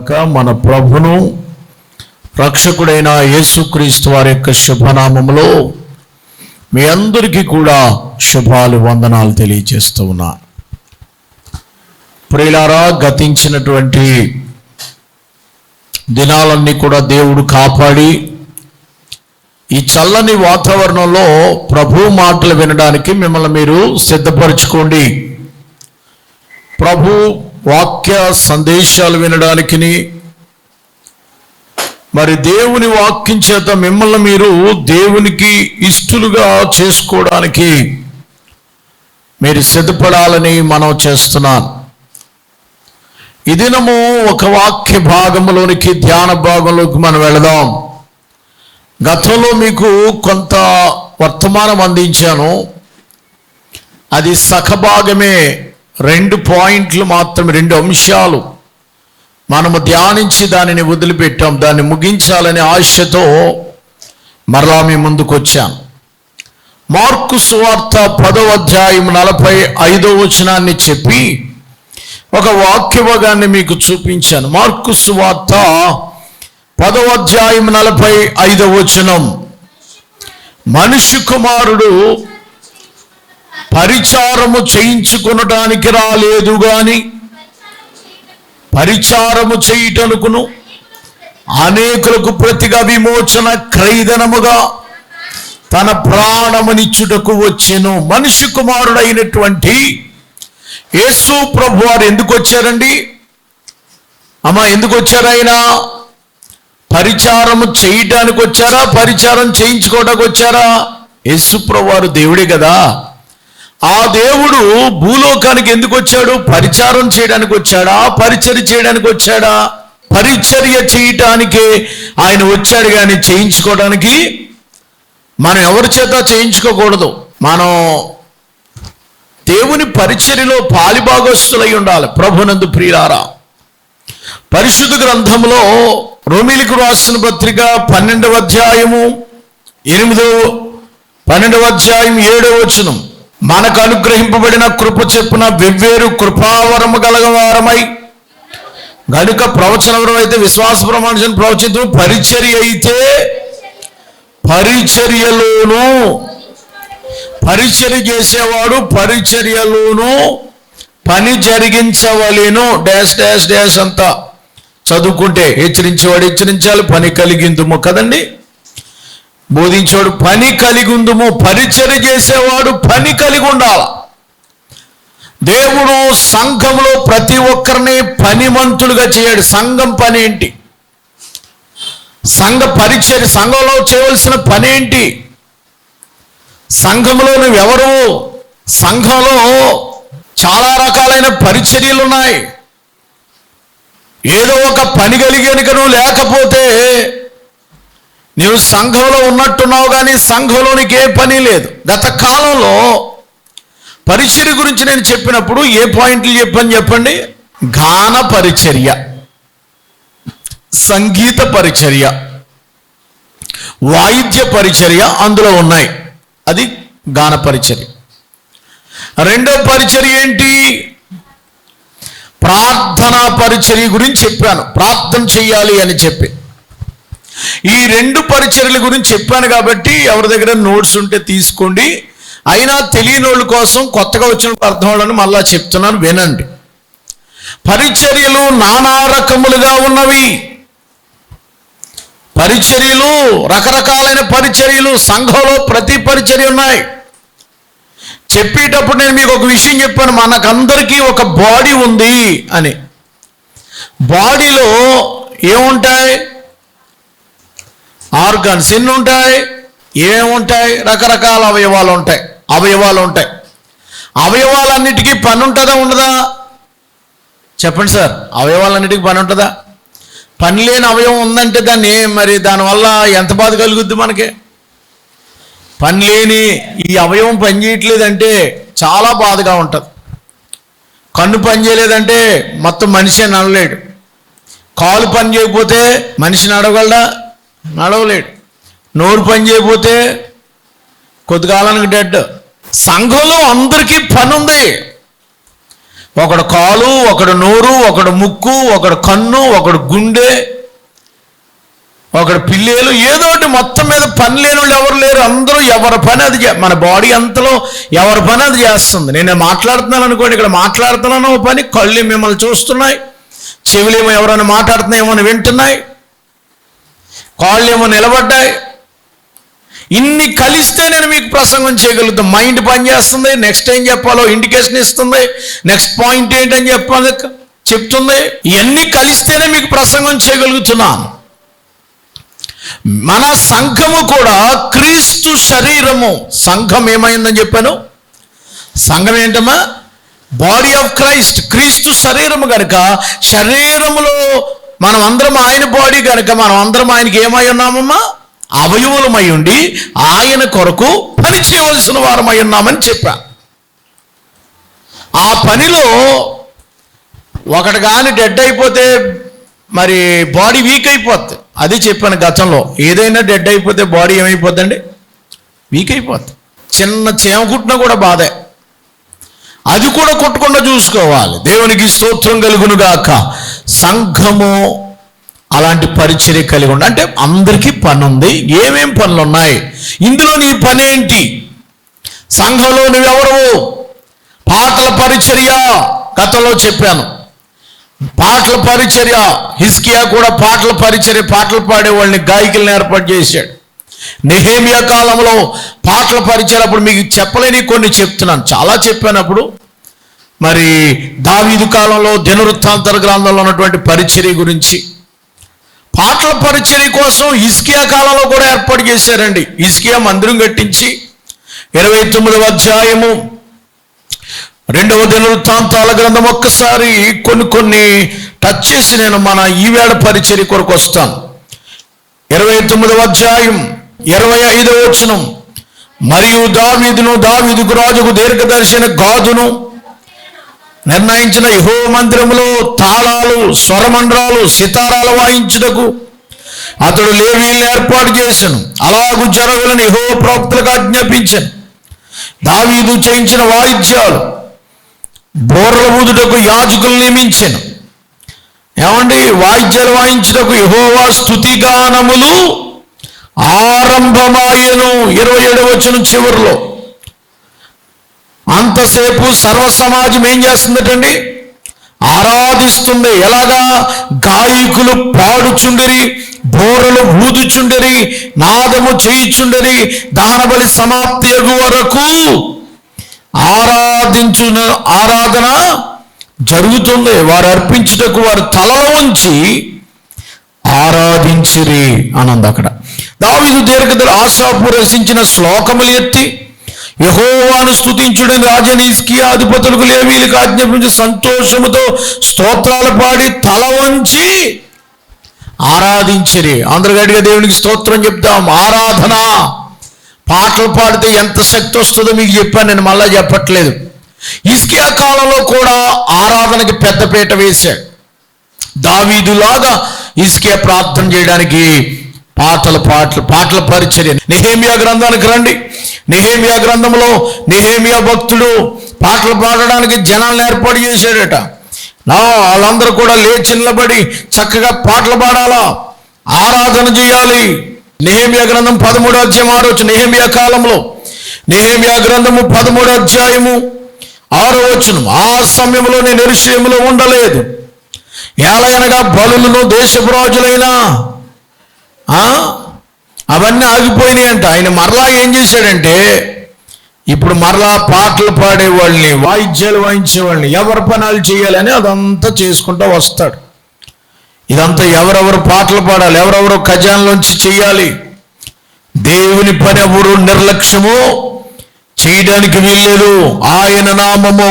గాక. మన ప్రభును రక్షకుడైన యేసుక్రీస్తు వారి యొక్క శుభనామములో మీ అందరికీ కూడా శుభాలు, వందనాలు తెలియజేస్తూ ఉన్నా. ప్రియులారా, గతించినటువంటి దినాలన్నీ కూడా దేవుడు కాపాడి ఈ చల్లని వాతావరణంలో ప్రభు మాటలు వినడానికి మిమ్మల్ని మీరు సిద్ధపరచుకోండి. ప్రభు వాక్య సందేశాలు వినడానికి, మరి దేవుని వాక్యం చేత మిమ్మల్ని మీరు దేవునికి ఇష్టలుగా చేసుకోవడానికి మీరు సిద్ధపడాలని మనం చేస్తున్నాను. ఈ దినము ఒక వాక్య భాగంలోనికి, ధ్యాన భాగంలోకి మనం వెళదాం. గతంలో మీకు కొంత వర్తమానం అందించాను, అది సగభాగమే. 2 పాయింట్లు మాత్రమే, 2 అంశాలు మనము ధ్యానించి దానిని వదిలిపెట్టాం. దాన్ని ముగించాలనే ఆశతో మరలా మీ ముందుకు వచ్చాను. మార్కు సువార్త 10వ అధ్యాయం 45వ వచనాన్ని చెప్పి ఒక వాక్య భాగాన్ని మీకు చూపించాను. మార్కు సువార్త 10వ అధ్యాయం 45వ వచనం, మనుష్య కుమారుడు పరిచారము చేయించుకొనడానికి రాలేదు గాని పరిచారము చేయుటకును అనేకులకు ప్రతిగా విమోచన క్రయధనముగా తన ప్రాణమునిచ్చుటకు వచ్చెను. మనుష్య కుమారుడైనటువంటి యేసు ప్రభు వారు ఎందుకు వచ్చారండి? ఎందుకు వచ్చారు? ఆయన పరిచారము చేయటానికి వచ్చారా, పరిచారం చేయించుకోవడానికి వచ్చారా? యేసు ప్రభు వారు దేవుడే కదా. ఆ దేవుడు భూలోకానికి ఎందుకు వచ్చాడు? పరిచారం చేయడానికి వచ్చాడా, పరిచర్య చేయడానికి వచ్చాడా? పరిచర్య చేయటానికి ఆయన వచ్చాడు, కానీ చేయించుకోవడానికి మనం ఎవరి చేత చేయించుకోకూడదు. మనం దేవుని పరిచర్యలో పాలిభాగస్తులై ఉండాలి. ప్రభునందు ప్రియులారా, పరిశుద్ధ గ్రంథంలో రోమీలకు రాసిన పత్రిక 12వ అధ్యాయము 12వ అధ్యాయం 7వ వచనం, మనకు అనుగ్రహింపబడిన కృప చెప్పున వెవ్వేరు కృపావరము గలవారమై గనుక ప్రవచనవరం అయితే విశ్వాస ప్రమాణం ప్రవచితు, పరిచర్య అయితే పరిచర్యలోను, పరిచర్య చేసేవాడు పరిచర్యలోను పని జరిగించవలేను. డాష్ డాష్ డాష్ అంతా చదువుకుంటే హెచ్చరించేవాడు హెచ్చరించాలి, పని కలిగిందుము కదండి. బోధించేవాడు పని కలిగి ఉందుము, పరిచర్య చేసేవాడు పని కలిగి ఉండాలి. దేవుడు సంఘంలో ప్రతి ఒక్కరిని పనిమంతులుగా చేయడు. సంఘం పని ఏంటి? సంఘ పరిచర్య, సంఘంలో చేయవలసిన పని ఏంటి? సంఘంలో నువ్వెవరు? సంఘంలో చాలా రకాలైన పరిచర్యలు ఉన్నాయి. ఏదో ఒక పని కలిగి కనుక నువ్వు లేకపోతే నీవు సంఘంలో ఉన్నట్టున్నావు, కానీ సంఘంలో నీకు ఏ పని లేదు. గత కాలంలో పరిచర్య గురించి నేను చెప్పినప్పుడు ఏ పాయింట్లు చెప్పండి. గాన పరిచర్య, సంగీత పరిచర్య, వాయిద్య పరిచర్య అందులో ఉన్నాయి. అది గాన పరిచర్య. రెండో పరిచర్య ఏంటి? ప్రార్థనా పరిచర్య గురించి చెప్పాను. ప్రార్థన చెయ్యాలి అని చెప్పి ఈ 2 పరిచర్యల గురించి చెప్పాను. కాబట్టి ఎవరి దగ్గర నోట్స్ ఉంటే తీసుకోండి. అయినా తెలియని వాళ్ళ కోసం, కొత్తగా వచ్చిన అర్థం వాళ్ళని మళ్ళా చెప్తున్నాను, వినండి. పరిచర్యలు నానా రకములుగా ఉన్నవి. పరిచర్యలు రకరకాలైన పరిచర్యలు సంఘంలో ప్రతి పరిచర్య ఉన్నాయి. చెప్పేటప్పుడు నేను మీకు ఒక విషయం చెప్పాను, మనకందరికీ ఒక బాడీ ఉంది అని. బాడీలో ఏముంటాయి? ఆర్గాన్స్ ఎన్ని ఉంటాయి? ఏముంటాయి? రకరకాల అవయవాలు ఉంటాయి. అవయవాలన్నిటికీ పని ఉంటుందా, ఉండదా? చెప్పండి సార్, అవయవాలన్నిటికీ పని ఉంటుందా? పని లేని అవయవం ఉందంటే దానివల్ల ఎంత బాధ కలుగుద్ది మనకి? పని లేని ఈ అవయవం పని చేయట్లేదంటే చాలా బాధగా ఉంటుంది. కన్ను పని చేయలేదంటే మొత్తం మనిషి నడవలేడు. కాలు పని చేయకపోతే మనిషి నడవగలడా? నడవలేడు. నోరు పని చేయకపోతే కొద్దికాలానికి డెడ్. సంఘంలో అందరికీ పని ఉంది. ఒకడు కాలు, ఒకడు నోరు, ఒకడు ముక్కు, ఒకడు కన్ను, ఒకడు గుండె, ఒకడు పిల్లేలు, ఏదో ఒకటి మొత్తం మీద పని లేని వాళ్ళు ఎవరు లేరు. అందరూ ఎవరి పని అది మన బాడీ అంతలో ఎవరి పని అది చేస్తుంది. నేను మాట్లాడుతున్నాను అనుకోండి, ఇక్కడ మాట్లాడుతున్నాను ఓ పని, కళ్ళు మిమ్మల్ని చూస్తున్నాయి, చెవులేమో ఎవరైనా మాట్లాడుతున్నాయేమో వింటున్నాయి, కాళ్ళు ఏమో నిలబడ్డాయి. ఇన్ని కలిస్తే నేను మీకు ప్రసంగం చేయగలుగుతాను. మైండ్ పనిచేస్తుంది, నెక్స్ట్ ఏం చెప్పాలో ఇండికేషన్ ఇస్తుంది, నెక్స్ట్ పాయింట్ ఏంటని చెప్పాలి చెప్తుంది. ఇవన్నీ కలిస్తేనే మీకు ప్రసంగం చేయగలుగుతున్నాను. మన సంఘము కూడా క్రీస్తు శరీరము. సంఘం ఏమైందని చెప్పాను? సంఘం ఏంటమ్మా? Body of Christ. క్రీస్తు శరీరము కనుక, శరీరములో మనం అందరం ఆయన బాడీ కనుక మనం అందరం ఆయనకి ఏమై ఉన్నామమ్మా? అవయవులమై ఉండి ఆయన కొరకు పని చేయవలసిన వారమై ఉన్నామని చెప్పా. ఆ పనిలో ఒకటి కానీ డెడ్ అయిపోతే మరి బాడీ వీక్ అయిపోద్ది. అది చెప్పాను గతంలో. ఏదైనా డెడ్ అయిపోతే బాడీ ఏమైపోద్దండి? వీక్ అయిపోద్ది. చిన్న చీమ కుట్టినా కూడా బాధే. అది కూడా కుట్టకుండా చూసుకోవాలి. దేవునికి స్తోత్రం కలుగును గాక. సంఘము అలాంటి పరిచర్య కలిగి ఉండి, అంటే అందరికీ పని ఉంది. ఏమేం పనులు ఉన్నాయి? ఇందులో నీ పని ఏంటి? సంఘంలో నువ్వెవరు? పాటల పరిచర్య గతంలో చెప్పాను. పాటల పరిచర్య. హిజ్కియా కూడా పాటల పరిచర్య, పాటలు పాడేవాళ్ళని, గాయకులను ఏర్పాటు చేశాడు. నెహెమ్యా కాలంలో పాటల పరిచర్య. అప్పుడు మీకు చెప్పలేని కొన్ని చెప్తున్నాను, చాలా చెప్పాను అప్పుడు. మరి దావీదు కాలంలో దినవృత్తాంతర గ్రంథంలో ఉన్నటువంటి పరిచర్య గురించి, పాటల పరిచర్య కోసం హిజ్కియా కాలంలో కూడా ఏర్పాటు చేశారండి. హిజ్కియా మందిరం కట్టించి 29వ అధ్యాయము 2వ దినవృత్తాంతాల గ్రంథం ఒక్కసారి కొన్ని టచ్ చేసి నేను మన ఈవేళ పరిచర్య కొరకు వస్తాను. 29వ అధ్యాయం 25వ వచనం. మరియు దావీదుకు రాజుకు దీర్ఘదర్శన గాదును నిర్ణయించిన యెహోవా మందిరములో తాళాలు, స్వరమండలాలు, సితారాలు వాయించుటకు అతడు లేవీయులను ఏర్పాటు చేశాను. అలాగూ జరగలని యెహోవా ప్రవక్తలకు ఆజ్ఞాపించాను. దావీదు చేయించిన వాయిద్యాలు, బోర్ల ఊదుటకు యాజకులను నియమించాను. ఏమండి? వాయిద్యాలు వాయించుటకు యెహోవా స్తుతిగానములు ఆరంభమాయెను. 27వ వచనం చివరిలో. అంతసేపు సర్వ సమాజం ఏం చేస్తుందటండి? ఆరాధిస్తుంది. ఎలాగా? గాయకులు పాడుచుండిరి, బోరలు ఊదుచుండిరి, నాదము చేయుచుండిరి. దహనబలి సమాప్తి అగు వరకు ఆరాధన జరుగుతుంది. వారు అర్పించుటకు వారు తలలో ఉంచి ఆరాధించిరి అనంది అక్కడ. దావీదు దీర్ఘదర్శి ఆసాపు రచించిన శ్లోకములు ఎత్తి యెహోవాను స్తుతించుడని రాజని హిజ్కియా అధిపతులకు లేవీయులకు ఆజ్ఞాపించి సంతోషముతో స్తోత్రాలు పాడి తల వంచి ఆరాధించిరి. అందరూ గట్టిగా దేవునికి స్తోత్రం చెప్తాం. ఆరాధన. పాటలు పాడితే ఎంత శక్తి వస్తుందో మీకు చెప్పాను, నేను మళ్ళా చెప్పట్లేదు. హిజ్కియా కాలంలో కూడా ఆరాధనకి పెద్దపీట వేశాడు. దావీదులాగా హిజ్కియా ప్రార్థన చేయడానికి పాటల పరిచర్య. నెహెమ్యా గ్రంథానికి రండి. నెహెమ్యా గ్రంథంలో నెహెమ్యా భక్తుడు పాటలు పాడడానికి జనాలను ఏర్పాటు చేశాడట. వాళ్ళందరూ కూడా లేచి నిలబడి చక్కగా పాటలు పాడాలా, ఆరాధన చేయాలి. నెహెమ్యా గ్రంథం 13వ అధ్యాయం 6వ వచనం. నెహెమ్యా కాలంలో నెహెమ్యా గ్రంథము 13వ అధ్యాయము 6వ వచనం. ఆ సమయంలో నేను యెరూషలేములో ఉండలేదు, ఏలయనగా బలులను దేశపు రాజులైనా అవన్నీ ఆగిపోయినాయి అంట. ఆయన మరలా ఏం చేశాడంటే, ఇప్పుడు మరలా పాటలు పాడేవాళ్ళని, వాయిద్యాలు వాయించేవాళ్ళని, ఎవరి పనాలు చేయాలని అదంతా చేసుకుంటూ వస్తాడు. ఇదంతా ఎవరెవరు పాటలు పాడాలి, ఎవరెవరు ఖజానాలోంచి చేయాలి. దేవుని పని ఎవరు నిర్లక్ష్యము చేయడానికి వీల్లేదు. ఆయన నామము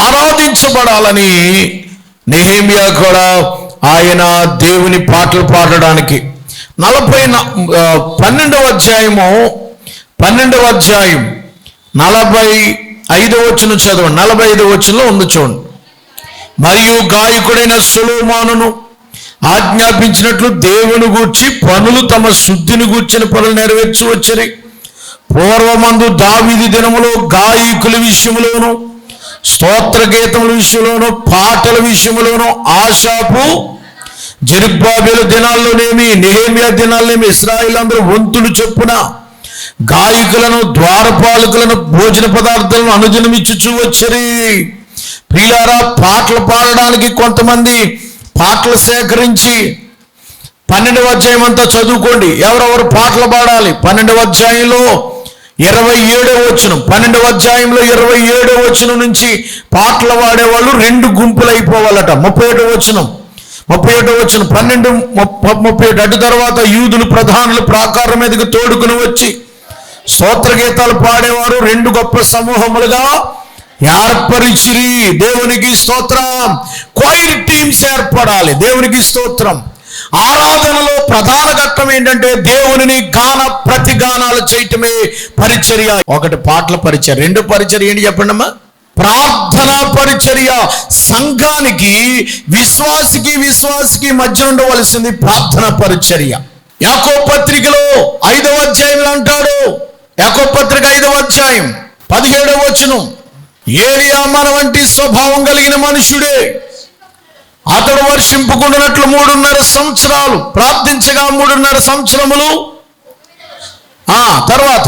ఆరాధించబడాలని నెహెమ్యా కూడా ఆయన దేవుని పాటలు పాడడానికి 12వ అధ్యాయం 45వ వచనం చదవండి. 45వ వచనంలో ఉంది చూడండి. మరియు గాయకుడైన సొలొమోనును ఆజ్ఞాపించినట్లు దేవుని గూర్చి పనులు తమ శుద్ధిని గూర్చిన పనులు నెరవేర్చి వచ్చరి. పూర్వమందు దావీదు దినములో గాయకుల విషయములోను స్తోత్ర గీతముల విషయంలోనూ పాటల విషయంలోనూ ఆశాపు జెరుబ్బాబెలు దినాల్లోనేమి నెహెమ్యా దినాల్లోనేమి ఇశ్రాయేలు అందరూ వంతులు చొప్పున గాయకులను ద్వారపాలకులను భోజన పదార్థాలను అనుదినమిచ్చుచూ వచ్చరి. ప్రియులారా, పాటలు పాడడానికి కొంతమంది పాటలు సేకరించి 12వ అధ్యాయం అంతా చదువుకోండి. ఎవరెవరు పాటలు పాడాలి? 12వ అధ్యాయంలో 27వ వచనం, 12వ అధ్యాయంలో 27వ వచనం నుంచి పాటలు పాడేవాళ్ళు 2 గుంపులు అయిపోవాలట. 37వ వచనం 12:37 అటు తర్వాత యూదులు ప్రధానులు ప్రాకారం మీదకి తోడుకుని వచ్చి స్తోత్ర గీతాలు పాడేవారు 2 గొప్ప సమూహములుగా ఏర్పరిచిరి. దేవునికి స్తోత్రం. క్వైర్ టీమ్స్ ఏర్పడాలి. దేవునికి స్తోత్రం. ఆరాధనలో ప్రధాన ఘట్టం ఏంటంటే దేవునిని ప్రతిగానాలు చేయటమే పరిచర్య. ఒకటి పాటల పరిచర్య, 2 పరిచర్య ఏంటి చెప్పండి అమ్మా? ప్రార్థనా పరిచర్య. సంఘానికి విశ్వాసికి మధ్య ఉండవలసింది ప్రార్థనా పరిచర్య. యాకోబు పత్రికలో 5వ అధ్యాయంలో అంటాడు, యాకోబు పత్రిక 5వ అధ్యాయం 17వ వచనం, ఏలియా మన వంటి స్వభావం కలిగిన మనుషుడే. అతడు వర్షింపుకుంటున్నట్లు 3.5 సంవత్సరాలు ప్రార్థించగా 3.5 సంవత్సరములు తర్వాత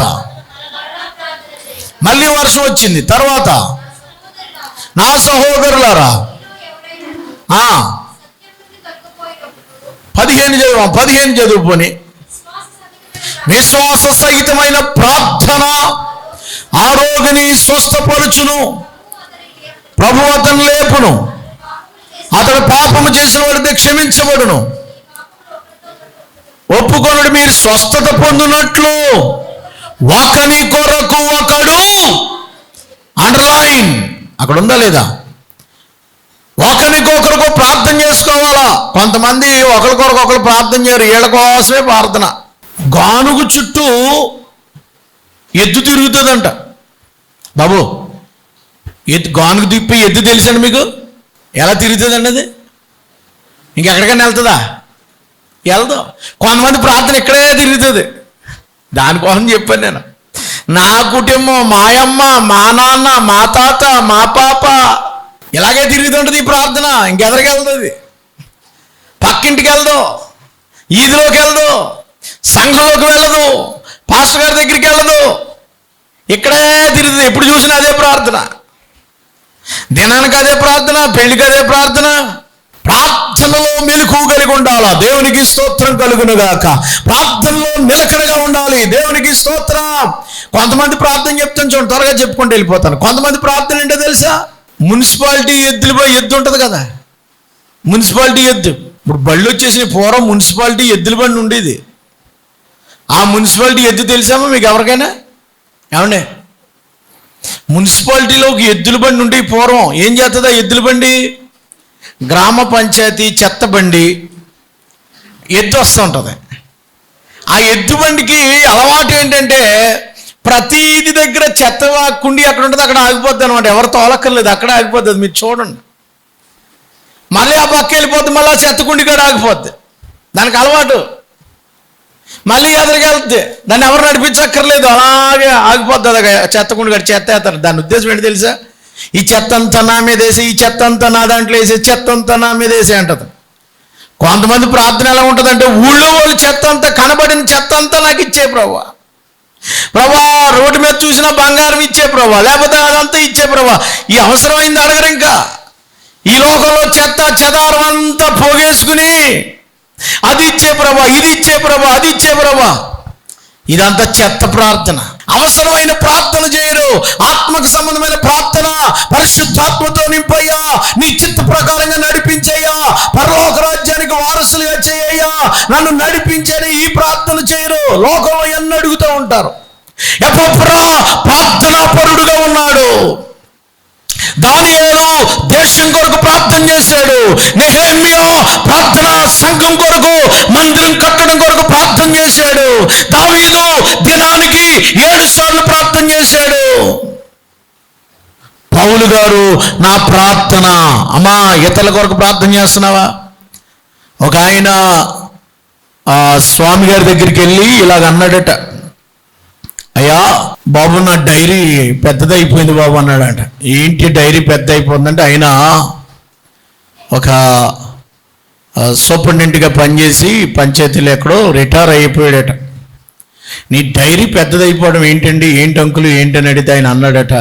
మళ్ళీ వర్షం వచ్చింది. తర్వాత నా సహోదరులారా 15 చదువుకొని విశ్వాస సహితమైన ప్రార్థన ఆ రోగిని స్వస్థపరచును, ప్రభు అతను లేపును, అతడు పాపము చేసిన వాడితే క్షమించబడును, ఒప్పుకొనుడు మీరు స్వస్థత పొందినట్లు ఒకని కొరకు ఒకడు, అండర్లైన్ అక్కడ ఉందా లేదా? ఒకరికొకరికి ప్రార్థన చేసుకోవాలా. కొంతమంది ఒకరికొకరు ప్రార్థన చేయరు, వీళ్ళ కోసమే ప్రార్థన. గానుగు చుట్టూ ఎద్దు తిరుగుతుందంట బాబు. గానుగు తిప్పి ఎద్దు తెలుసండి మీకు? ఎలా తిరుగుతుందండి అది? ఇంకెక్కడికైనా వెళ్తుందా? వెళ్దాం. కొంతమంది ప్రార్థన ఇక్కడే తిరుగుతుంది. దానికోసం చెప్పాను నేను. నా కుటుంబం, మా అమ్మ, మా నాన్న, మా తాత, మా పాప ఇలాగే తిరుగుతుంటుంది ఈ ప్రార్థన. ఇంకెదరికి వెళ్తుంది? పక్కింటికి వెళ్దు, ఈదిలోకి వెళ్దు, సంఘంలోకి వెళ్ళదు, పాస్టర్ గారి దగ్గరికి వెళ్ళదు, ఇక్కడే తిరుగుతుంది. ఎప్పుడు చూసినా అదే ప్రార్థన, దినానికి అదే ప్రార్థన, పెళ్లికి అదే ప్రార్థన. ప్రార్థనలో మెలకువ కలిగి ఉండాలా. దేవునికి స్తోత్రం కలుగునుగాక. ప్రార్థనలో నిలకడగా ఉండాలి. దేవునికి స్తోత్రం. కొంతమంది ప్రార్థన చెప్తాను చూడండి, త్వరగా చెప్పుకుంటూ వెళ్ళిపోతాను. కొంతమంది ప్రార్థన ఏంటో తెలుసా? మున్సిపాలిటీ ఎద్దు ఉంటుంది కదా, మున్సిపాలిటీ ఎద్దు. ఇప్పుడు బళ్ళు వచ్చేసిన పూర్వం మున్సిపాలిటీ ఎద్దుల బండి ఉండేది. ఆ మున్సిపాలిటీ ఎద్దు తెలుసామా మీకు ఎవరికైనా? ఏమండే, మున్సిపాలిటీలో ఒక ఎద్దుల బండి ఉంటే పూర్వం ఏం చేస్తుందా ఎద్దుల బండి? గ్రామ పంచాయతీ చెత్త బండి ఎద్దు వస్తూ ఉంటుంది. ఆ ఎద్దు బండికి అలవాటు ఏంటంటే ప్రతిది దగ్గర చెత్త కుండి అక్కడ ఉంటుంది, అక్కడ ఆగిపోద్ది అనమాట. ఎవరు తోలక్కర్లేదు, అక్కడ ఆగిపోతుంది. మీరు చూడండి, మళ్ళీ ఆ పక్క వెళ్ళిపోద్ది, మళ్ళీ ఆ చెత్త కుండి కూడా ఆగిపోద్ది. దానికి అలవాటు. మళ్ళీ ఎదురుకి వెళ్తే దాన్ని ఎవరు నడిపించక్కర్లేదు, అలాగే ఆగిపోద్ది. అది చెత్త కుండి కూడా చెత్త వేస్తారు. దాని ఉద్దేశం ఏంటి తెలుసా? ఈ చెత్త అంతా నా మీద వేసి, ఈ చెత్త అంతా నా దాంట్లో వేసి, చెత్త అంతా నా మీద వేసి అంటది. కొంతమంది ప్రార్థన ఎలా ఉంటుందంటే ఊళ్ళో వాళ్ళు చెత్త అంతా, కనబడిన చెత్త అంతా నాకు ఇచ్చే ప్రభా, ప్రభా రోడ్డు మీద చూసినా బంగారం ఇచ్చే ప్రభా, లేకపోతే అదంతా ఇచ్చే ప్రభా. ఈ అవసరమైంది అడగరు. ఇంకా ఈ లోకంలో చెత్త చెదారం అంతా పోగేసుకుని అది ఇచ్చే ప్రభా, ఇది ఇచ్చే ప్రభా, అది ఇచ్చే ప్రభా. ఇదంతా చెత్త ప్రార్థన. అవసరమైన ప్రార్థన చేయరు. ఆత్మకు సంబంధమైన ప్రార్థన, పరిశుద్ధాత్మతో నింపయ్యా, నీ చిత్త ప్రకారంగా నడిపించయ్యా, పరలోక రాజ్యానికి వారసులుగా చేయయ్యా, నన్ను నడిపించని ఈ ప్రార్థన చేయరు. లోకంలో ఎన్ని అడుగుతూ ఉంటారు. ఎపఫ్రా ప్రార్థనా పరుడుగా ఉన్నాడు. దానియేలు దేశం కొరకు ప్రార్థన చేశాడు. నెహెమ్యా ప్రార్థనా సంఘం కొరకు, మందిరం కట్టడం కొరకు ప్రార్థన చేశాడు. దావీదు దినానికి 7 సార్లు ప్రార్థన చేశాడు. పౌలు గారు నా ప్రార్థన. అమ్మా, ఇతరుల కొరకు ప్రార్థన చేస్తున్నావా? ఒక ఆయన స్వామి గారి దగ్గరికి వెళ్ళి ఇలాగ అన్నాడట, అయ్యా బాబు నా డైరీ పెద్దదైపోయింది బాబు అన్నాడంట. ఏంటి డైరీ పెద్ద అయిపోతుందంటే, ఆయన ఒక సూపరింటెండెంట్గా పనిచేసి పంచాయతీలో ఎక్కడో రిటైర్ అయిపోయాడట. నీ డైరీ పెద్దదైపోవడం ఏంటండి, ఏంటి అంకులు ఏంటని అడిగితే ఆయన అన్నాడట,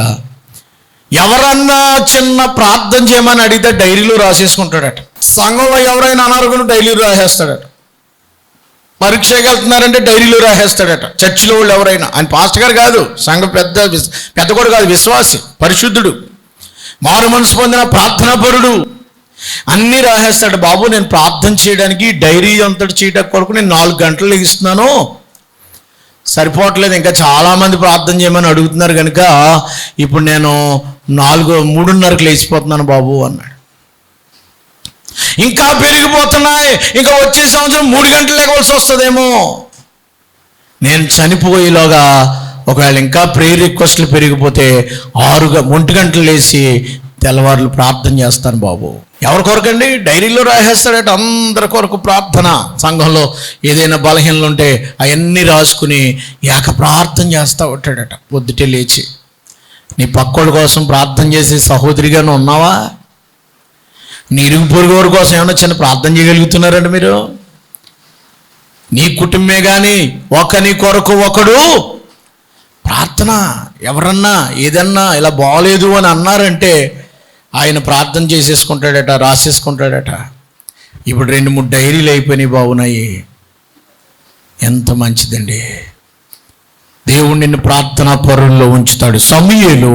ఎవరన్నా చిన్న ప్రార్థన చేయమని అడిగితే డైరీలో రాసేసుకుంటాడట. సంఘంలో ఎవరైనా అనారోగ్యం డైరీలో రాసేస్తాడట. పరీక్షకి వెళ్తున్నారంటే డైరీలో రాసేస్తాడట. చర్చిలో వాళ్ళు ఎవరైనా, ఆయన పాస్టర్ గారు కాదు, సంఘం పెద్ద కూడా కాదు, విశ్వాసి, పరిశుద్ధుడు, మారు మనసు పొందిన ప్రార్థనాపరుడు, అన్నీ రాసేస్తాడు. బాబు నేను ప్రార్థన చేయడానికి డైరీ అంతటి చేయడానికి కొరకు నేను 4 గంటలు లెగిస్తున్నాను, సరిపోవట్లేదు, ఇంకా చాలామంది ప్రార్థన చేయమని అడుగుతున్నారు కనుక ఇప్పుడు నేను 3:30కి లేచిపోతున్నాను బాబు అన్నాడు. ఇంకా పెరిగిపోతున్నాయి, ఇంకా వచ్చే సంవత్సరం 3 గంటలు లేకవలసి వస్తుందేమో, నేను చనిపోయేలోగా ఒకవేళ ఇంకా ప్రేయర్ రిక్వెస్ట్లు పెరిగిపోతే 1 గంటలు లేచి తెల్లవారులు ప్రార్థన చేస్తాను బాబు. ఎవరి కొరకండి? డైరీలో రాసేస్తాడట. అందరి కొరకు ప్రార్థన. సంఘంలో ఏదైనా బలహీనలు ఉంటే అవన్నీ రాసుకుని ఏక ప్రార్థన చేస్తూ ఉంటాడట. పొద్దుటే లేచి నీ పక్కోడి కోసం ప్రార్థన చేసే సహోదరిగానే ఉన్నావా? నీ ఇరుగు పొరుగు వారి కోసం ఏమైనా చిన్న ప్రార్థన చేయగలుగుతున్నారండి మీరు? నీ కుటుంబమే కానీ ఒకని కొరకు ఒకడు ప్రార్థన. ఎవరన్నా ఏదన్నా ఇలా బాగలేదు అని అన్నారంటే ఆయన ప్రార్థన చేసేసుకుంటాడట, రాసేసుకుంటాడట. ఇప్పుడు 2-3 డైరీలు అయిపోయినాయి బాగున్నాయి. ఎంత మంచిదండి. దేవుడు నిన్ను ప్రార్థనా పరుల్లో ఉంచుతాడు. సమూయేలు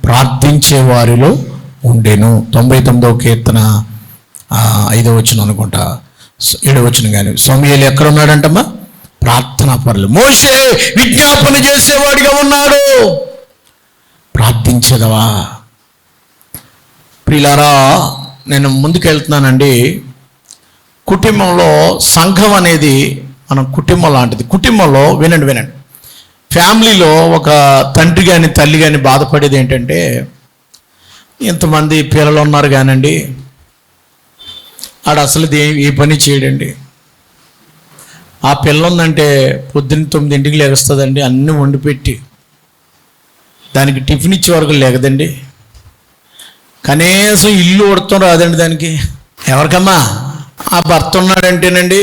ప్రార్థించే వారిలో ఉండెను. 99వ కీర్తన 5వ వచనం అనుకుంటా, 7వ వచనం. కానీ సమూయేలు ఎక్కడ ఉన్నాడంటమ్మా? ప్రార్థనా పరులు. మోషే విజ్ఞాపన చేసేవాడిగా ఉన్నాడు. ప్రార్థించదవా? ప్రియులారా, నేను ముందుకెళ్తున్నానండి. కుటుంబంలో సంఘం అనేది మన కుటుంబం లాంటిది. కుటుంబంలో వినండి, ఫ్యామిలీలో ఒక తండ్రి కానీ తల్లి కానీ బాధపడేది ఏంటంటే, ఇంతమంది పిల్లలు ఉన్నారు కానండి, ఆడు అసలు ఏ పని చేయడండి. ఆ పిల్ల ఉందంటే పొద్దున్న 9ంటికి లేగస్తుందండి, అన్నీ వండి పెట్టి దానికి టిఫిన్ ఇచ్చే వరకు లేకదండి, కనీసం ఇల్లు ఉడతాం రాదండి దానికి. ఎవరికమ్మా? ఆ భర్త ఉన్నాడంటేనండి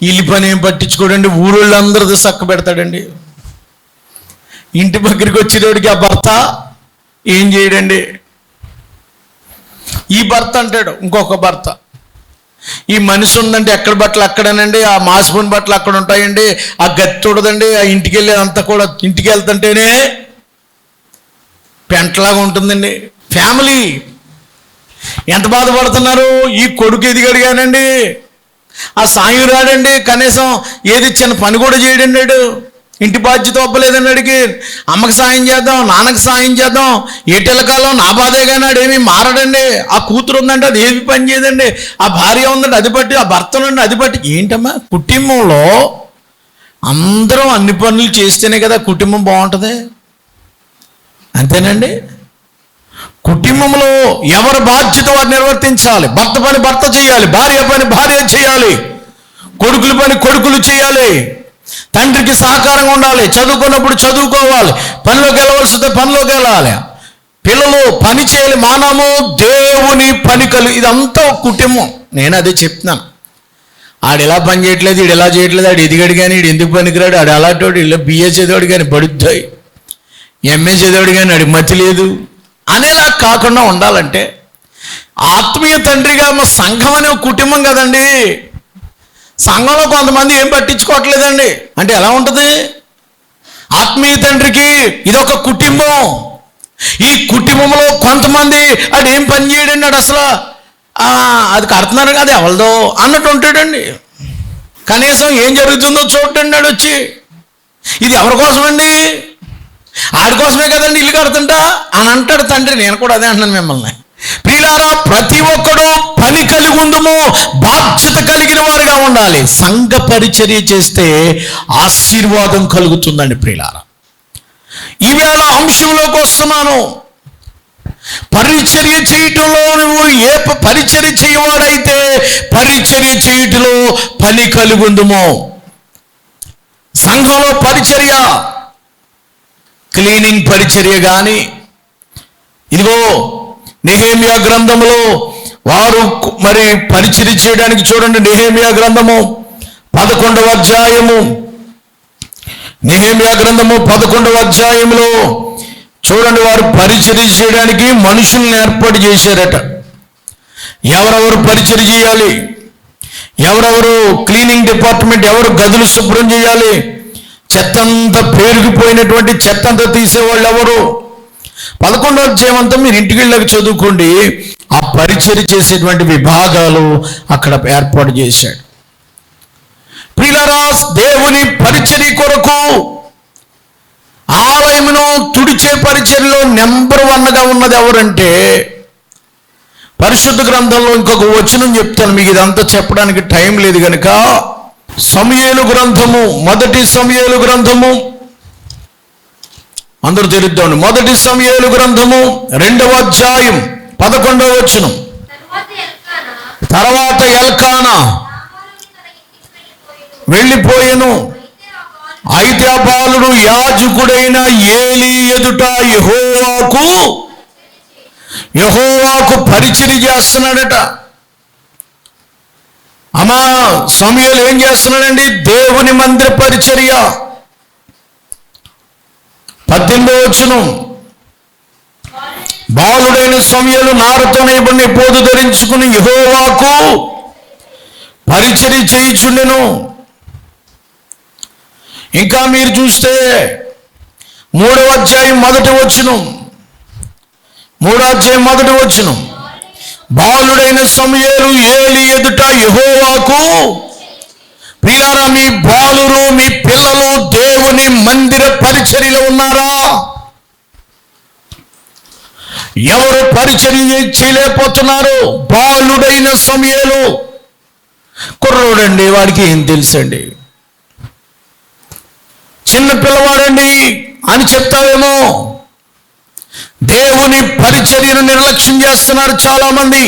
ఇల్లు పని ఏం పట్టించుకోడండి, ఊళ్ళందరితో చక్క పెడతాడండి. ఇంటి దగ్గరికి వచ్చేటోడికి ఆ భర్త ఏం చేయడండి. ఈ భర్త అంటాడు ఇంకొక భర్త, ఈ మనిషి ఉందంటే ఎక్కడ బట్టలు అక్కడేనండి, ఆ మాసిపోయిన బట్టలు అక్కడ ఉంటాయండి, ఆ గత్తి ఉండదండి, ఆ ఇంటికి వెళ్ళేదంతా కూడా ఇంటికి వెళ్తుంటేనే పెంటలాగా ఉంటుందండి. ఫ్యామిలీ ఎంత బాధపడుతున్నారు. ఈ కొడుకు ఎదిగడిగానండి, ఆ సాయం రాడండి, కనీసం ఏది చిన్న పని కూడా చేయడండి. ఇంటి బాధ్యత ఒప్పలేదండి. అడిగి అమ్మకి సాయం చేద్దాం, నాన్నకి సాయం చేద్దాం, ఏటెలకాలం నా బాధే కానీ ఆడేమీ మారడండి. ఆ కూతురు ఉందంటే అది ఏమి పని చేయదండి, ఆ భార్య ఉందంటే అది బట్టి, ఆ భర్త ఉందంటే అది బట్టి. ఏంటమ్మా? కుటుంబంలో అందరం అన్ని పనులు చేస్తేనే కదా కుటుంబం బాగుంటుంది. అంతేనండి. కుటుంబంలో ఎవరి బాధ్యత వారు నిర్వర్తించాలి. భర్త పని భర్త చేయాలి, భార్య పని భార్య చేయాలి, కొడుకుల పని కొడుకులు చేయాలి, తండ్రికి సహకారంగా ఉండాలి, చదువుకున్నప్పుడు చదువుకోవాలి, పనిలోకి వెళ్ళవలసితే పనిలోకి వెళ్ళాలి, పిల్లలు పని చేయాలి, మానము దేవుని పని ఇదంతా కుటుంబం. నేను అదే చెప్తున్నాను. ఆడు ఎలా పని చేయట్లేదు, ఈడు ఎలా చేయట్లేదు, ఆడు ఎదిగాడు కానీ ఈడు ఎందుకు పనికిరాడు, ఆడు అలాంటి ఇలా BA చదివాడు కానీ బడుద్దాయి, MA చదివాడు కానీ ఆడికి మతి లేదు అనేలా కాకుండా ఉండాలంటే ఆత్మీయ తండ్రిగా మా సంఘం అనే కుటుంబం కదండి. సంఘంలో కొంతమంది ఏం పట్టించుకోవట్లేదండి అంటే ఎలా ఉంటుంది? ఆత్మీయ తండ్రికి ఇదొక కుటుంబం. ఈ కుటుంబంలో కొంతమంది ఆడు ఏం పని చేయడండి, ఆడు అసలు అది కడుతున్నారు కదా ఎవరిదో అన్నట్టు ఉంటాడండి. కనీసం ఏం జరుగుతుందో చూడండి ఆడు వచ్చి. ఇది ఎవరి కోసమండి? ఆడి కోసమే కదండి ఇల్లు కడుతుంటా అని అంటాడు తండ్రి. నేను కూడా అదే అంటున్నాను మిమ్మల్ని. ప్రియులారా, ప్రతి ఒక్కడు పని కలిగి ఉండుము, బాధ్యత కలిగిన వారుగా ఉండాలి. సంఘ పరిచర్య చేస్తే ఆశీర్వాదం కలుగుతుందండి. ప్రియులారా, ఈవేళ అంశంలోకి వస్తున్నాను. పరిచర్య చేయటంలో నువ్వు ఏ పరిచర్య చేయవాడైతే పరిచర్య చేయటంలో పని కలిగి ఉండుము. సంఘంలో పరిచర్య క్లీనింగ్ పరిచర్య కానీ, ఇదిగో నెహెమ్యా గ్రంథములో వారు మరి పరిచర్య చేయడానికి చూడండి, నెహెమ్యా గ్రంథము 11వ అధ్యాయము, నెహెమ్యా గ్రంథము 11వ అధ్యాయంలో చూడండి, వారు పరిచర్య చేయడానికి మనుషుల్ని ఏర్పాటు చేశారట. ఎవరెవరు పరిచర్య చేయాలి, ఎవరెవరు క్లీనింగ్ డిపార్ట్మెంట్, ఎవరు గదులు శుభ్రం చేయాలి, చెత్తంతా పేరుకుపోయినటువంటి చెత్తంతా తీసేవాళ్ళు ఎవరు. 11వ అధ్యాయం అంతా మీరు ఇంటికి వెళ్ళక చదువుకోండి. ఆ పరిచర్య చేసేటువంటి విభాగాలు అక్కడ ఏర్పాటు చేశాడు. ప్రియులారా, దేవుని పరిచర్య కొరకు ఆలయమును తుడిచే పరిచర్యలో నెంబర్ 1గా ఉన్నది ఎవరంటే, పరిశుద్ధ గ్రంథంలో ఇంకొక వచనం చెప్తాను మీకు, ఇదంతా చెప్పడానికి టైం లేదు కనుక. సమూయేలు గ్రంథము, 1 సమూయేలు గ్రంథము, అందరూ తెలుద్దాం. 1 సమూయేలు గ్రంథము 2వ అధ్యాయం 11వ వచనం. తర్వాత ఎల్కానా వెళ్ళిపోయెను. అయితే ఆ బాలుడు యాజకుడైన ఏలీ ఎదుట యెహోవాకు పరిచర్య చేస్తున్నాడట. అమ్మా, సమూయేలు ఏం చేస్తున్నాడండి? దేవుని మందిర పరిచర్య. 18వ వచనం. బాలుడైన సమూయేలు నారతో నేయబడిన పోదు ధరించుకుని యెహోవాకు పరిచర్య చేయుచుండెను. ఇంకా మీరు చూస్తే 3వ అధ్యాయం 1వ వచనం, 3వ అధ్యాయం 1వ వచనం. బాలుడైన సమూయేలు ఏలీ ఎదుట యెహోవాకు. ప్రియులారా, మీ బాలురు, మీ పిల్లలు దేవుని మందిర పరిచర్యలో ఉన్నారా? ఎవరు పరిచర్య చేయలేకపోతున్నారు? బాలుడైన సమూయేలు. కుర్రోడండి, వాడికి ఏం తెలుసండి, చిన్న పిల్లవాడండి అని చెప్తావేమో. దేవుని పరిచర్యను నిర్లక్ష్యం చేస్తున్నారు చాలా మంది.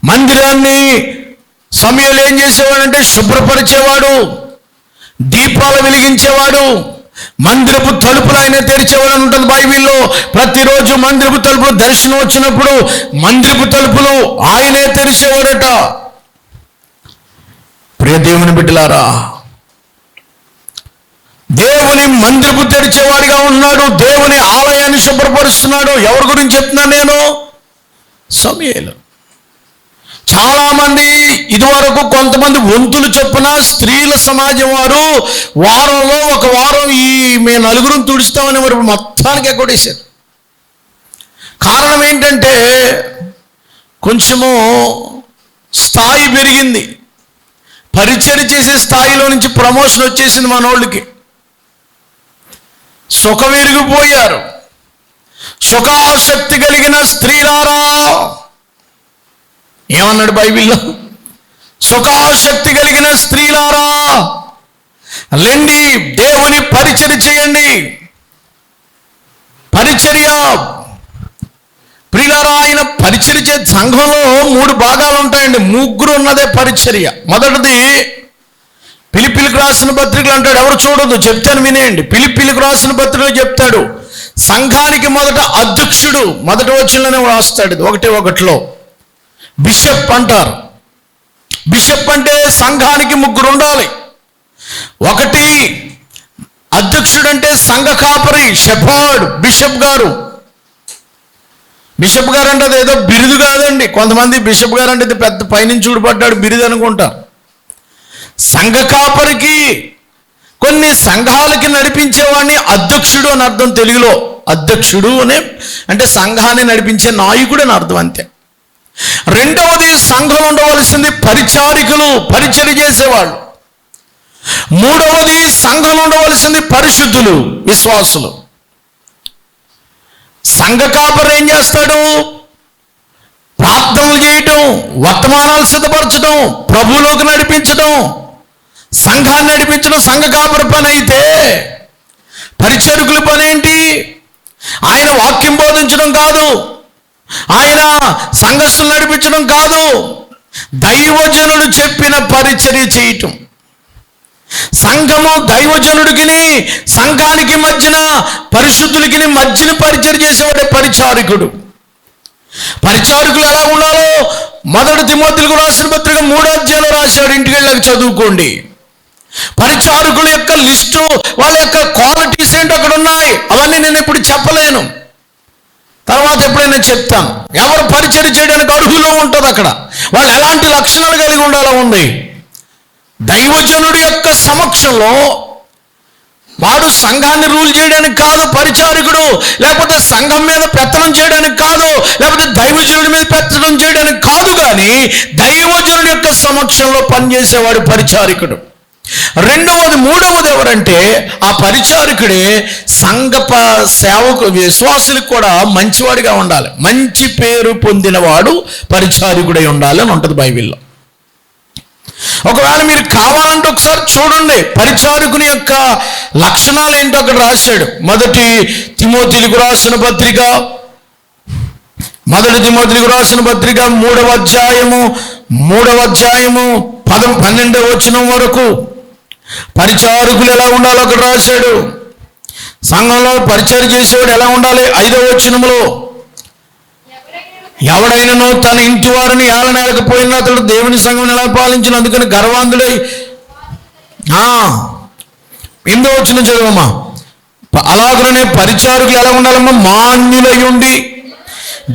మందిరాన్ని సమూయేలు ఏం చేసేవాడంటే శుభ్రపరిచేవాడు, దీపాలు వెలిగించేవాడు, మందిరపు తలుపులు ఆయన తెరిచేవాడు అని ఉంటుంది బైబిల్లో. ప్రతిరోజు మందిరపు తలుపులు దర్శనం వచ్చినప్పుడు మందిరపు తలుపులు ఆయనే తెరిచేవాడట. ప్రియ దేవుని బిడ్డలారా, దేవుని మందిరపు తెరిచేవాడిగా ఉన్నాడు, దేవుని ఆలయాన్ని శుభ్రపరుస్తున్నాడు. ఎవరి గురించి చెప్తున్నాను నేను? సమూయేలు. చాలా మంది ఇదివరకు కొంతమంది వంతులు చొప్పున స్త్రీల సమాజం వారు వారంలో ఒక వారం మేము నలుగురం తుడుస్తామని వారు మొత్తానికి ఎగ్గొట్టేశారు. కారణం ఏంటంటే కొంచెము స్థాయి పెరిగింది, పరిచర్య చేసే స్థాయిలో నుంచి ప్రమోషన్ వచ్చేసింది మనోళ్ళకి. సుఖమెరిగిపోయారు. సుఖాసక్తి కలిగిన స్త్రీలారా, ఏమన్నాడు బైబిల్లో? సుఖాసక్తి కలిగిన స్త్రీలారా లెండి, దేవుని పరిచర్య చేయండి. పరిచర్య ప్రియులారా, ఆయన పరిచర్య చే సంఘంలో 3 భాగాలు ఉంటాయండి. ముగ్గురు ఉన్నదే పరిచర్య. మొదటిది ఫిలిప్పీలకు రాసిన పత్రికలు అంటాడు. ఎవరు చూడదు, చెప్తాను వినేయండి. ఫిలిప్పీలకు రాసిన పత్రికలు చెప్తాడు, సంఘానికి మొదట అధ్యక్షుడు, మొదటి వచనంలోనే రాస్తాడు. 1:1 బిషప్ అంటారు. బిషప్ అంటే సంఘానికి 3 ఉండాలి. 1 అధ్యక్షుడు అంటే సంఘ కాపరి, షెఫర్డ్, బిషప్ గారు. బిషప్ గారు అంటే అదేదో బిరుదు కాదండి. కొంతమంది బిషప్ గారు అంటే పెద్ద పైనుంచి చూడబడ్డాడు బిరుదు అనుకుంటారు. సంఘ కాపరికి, కొన్ని సంఘాలకి నడిపించేవాడిని అధ్యక్షుడు అని అర్థం తెలుగులో. అధ్యక్షుడు అంటే సంఘాన్ని నడిపించే నాయకుడు అని అర్థం, అంతే. రెండవది సంఘంలో ఉండవలసింది పరిచారికులు, పరిచర్య చేసేవాళ్ళు. మూడవది సంఘంలో ఉండవలసింది పరిశుద్ధులు, విశ్వాసులు. సంఘ కాపరి ఏం చేస్తాడు? ప్రార్థనలు చేయటం, వర్తమానాలు సిద్ధపరచడం, ప్రభువులోకి నడిపించడం, సంఘాన్ని నడిపించడం సంఘ కాపరి పని అయితే, పరిచారకుల పని ఏంటి? ఆయన వాక్యం బోధించడం కాదు, ఆయన సంఘస్థులు నడిపించడం కాదు, దైవజనుడు చెప్పిన పరిచర్య చేయటం. సంఘము దైవజనుడికిని సంఘానికి మధ్యన పరిశుద్ధులకి మధ్యన పరిచయం చేసేవాడే పరిచారకుడు. పరిచారకులు ఎలా ఉండాలో 1 తిమోతిలకు రాసిన పత్రిక 3వ అధ్యాయంలో రాశాడు. ఇంటికి వెళ్ళాక చదువుకోండి. పరిచారకుల యొక్క లిస్టు, వాళ్ళ యొక్క క్వాలిటీస్ ఏంటో అక్కడ ఉన్నాయి. అవన్నీ నేను ఇప్పుడు చెప్పలేను, తర్వాత ఎప్పుడైనా చెప్తాను. ఎవరు పరిచయం చేయడానికి అర్హులో ఉంటుంది అక్కడ, వాళ్ళు ఎలాంటి లక్షణాలు కలిగి ఉండాలో ఉంది. దైవజనుడి యొక్క సమక్షంలో వాడు సంఘాన్ని రూల్ చేయడానికి కాదు పరిచారకుడు, లేకపోతే సంఘం మీద పెత్తనం చేయడానికి కాదు, లేకపోతే దైవజనుడి మీద పెత్తనం చేయడానికి కాదు, కానీ దైవజనుడి యొక్క సమక్షంలో పనిచేసేవాడు పరిచారకుడు. మూడవది ఎవరంటే ఆ పరిచారకుడే సంఘ సేవకు విశ్వాసులకు కూడా మంచివాడిగా ఉండాలి. మంచి పేరు పొందినవాడు పరిచారకుడై ఉండాలి అని ఉంటుంది బైబిల్లో. ఒకవేళ మీరు కావాలంటే ఒకసారి చూడండి పరిచారకుని యొక్క లక్షణాలు ఏంటో అక్కడ రాశాడు. 1 తిమోతిలకు రాసిన పత్రిక 3వ అధ్యాయము 12వ వచనం వరకు పరిచారకులు ఎలా ఉండాలో అక్కడ రాశాడు. సంఘంలో పరిచయం చేసేవాడు ఎలా ఉండాలి. 5వ వచనంలో ఎవడైనానో తన ఇంటి వారిని ఏలనేలకపోయినా అతడు దేవుని సంఘం ఎలా పాలించిన, అందుకని గర్వాంధుడై 8వ వచనం చదవమ్మా. అలాగనే పరిచారకులు ఎలా ఉండాలమ్మా, మాన్యులై ఉండి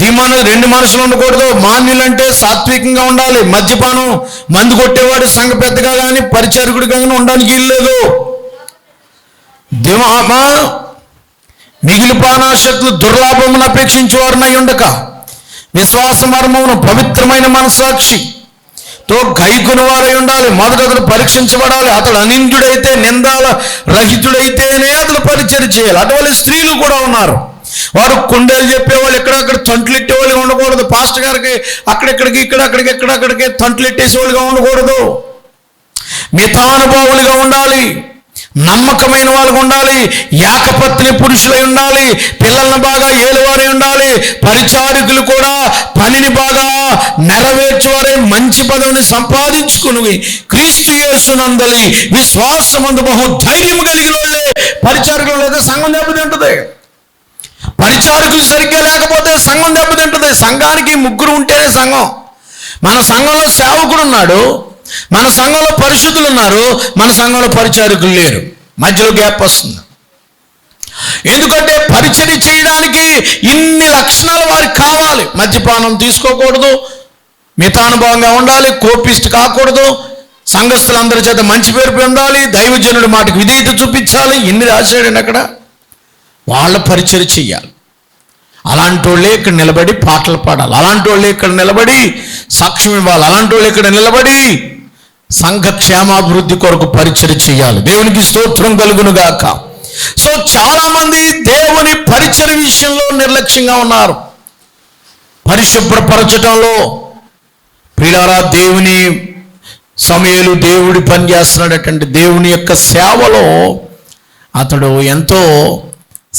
ధీమాను 2 మనసులు ఉండకూడదు. మాన్యులంటే సాత్వికంగా ఉండాలి. మద్యపానం మందు కొట్టేవాడు సంఘ పెద్దగా కానీ పరిచారకుడిగా కానీ ఉండడానికి ఇల్లేదు. మిగిలి పానాశక్తులు దుర్లాభమును అపేక్షించేవారినై ఉండక విశ్వాస మర్మమును పవిత్రమైన మనసాక్షితో గైకొని వారై ఉండాలి. మొదట అతడు పరీక్షించబడాలి. అతడు అనింద్యుడైతే నిందాల రహితుడైతేనే అతడు పరిచయం చేయాలి. అటువంటి స్త్రీలు కూడా ఉన్నారు. వారు కుండేలు చెప్పేవాళ్ళు, ఎక్కడక్కడ తంట్లు ఎట్టేవాళ్ళు ఉండకూడదు. పాస్టర్ గారికి అక్కడెక్కడికి ఇక్కడక్కడికి తంట్లు ఎట్టేసేవాళ్ళుగా ఉండకూడదు. మితానుభావులుగా ఉండాలి. నమ్మకమైన వాళ్ళగా ఉండాలి. ఏకపత్ని పురుషులై ఉండాలి. పిల్లల్ని బాగా ఏలువారై ఉండాలి. పరిచారకులు కూడా పనిని బాగా నెరవేర్చేవారే మంచి పదవిని సంపాదించుకుని క్రీస్తు యేసునందలి విశ్వాసమందు బహు ధైర్యం కలిగిన వాళ్ళే పరిచారకులు. లేదా సంఘం దెబ్బతింటుంది. పరిచారకులు సరిగ్గా లేకపోతే సంఘం దెబ్బతింటుంది. సంఘానికి 3 ఉంటేనే సంఘం. మన సంఘంలో సేవకుడు ఉన్నాడు, మన సంఘంలో పరిశుద్ధులు ఉన్నారు, మన సంఘంలో పరిచారకులు లేరు. మధ్యలో గ్యాప్ వస్తుంది. ఎందుకంటే పరిచర్య చేయడానికి ఇన్ని లక్షణాలు వారికి కావాలి. మద్యపానం తీసుకోకూడదు, మితానుభవంగా ఉండాలి, కోపిస్ట్ కాకూడదు, సంఘస్థులందరి చేత మంచి పేరు పొందాలి, దైవజనుడి మాటకు విధేయత చూపించాలి. ఇన్ని రాశాడండి అక్కడ. వాళ్ళ పరిచర్య చెయ్యాలి. అలాంటి వాళ్ళే ఇక్కడ నిలబడి పాటలు పాడాలి. అలాంటి వాళ్ళే ఇక్కడ నిలబడి సాక్ష్యం ఇవ్వాలి. అలాంటి వాళ్ళు ఇక్కడ నిలబడి సంఘ క్షేమాభివృద్ధి కొరకు పరిచర్య చేయాలి. దేవునికి స్తోత్రం కలుగును గాక. సో చాలా మంది దేవుని పరిచర్య విషయంలో నిర్లక్ష్యంగా ఉన్నారు. పరిశుభ్రపరచడంలో ప్రియులారా, దేవుని సమయలు దేవుడి పని చేస్తున్నాడటంటే దేవుని యొక్క సేవలో అతడు ఎంతో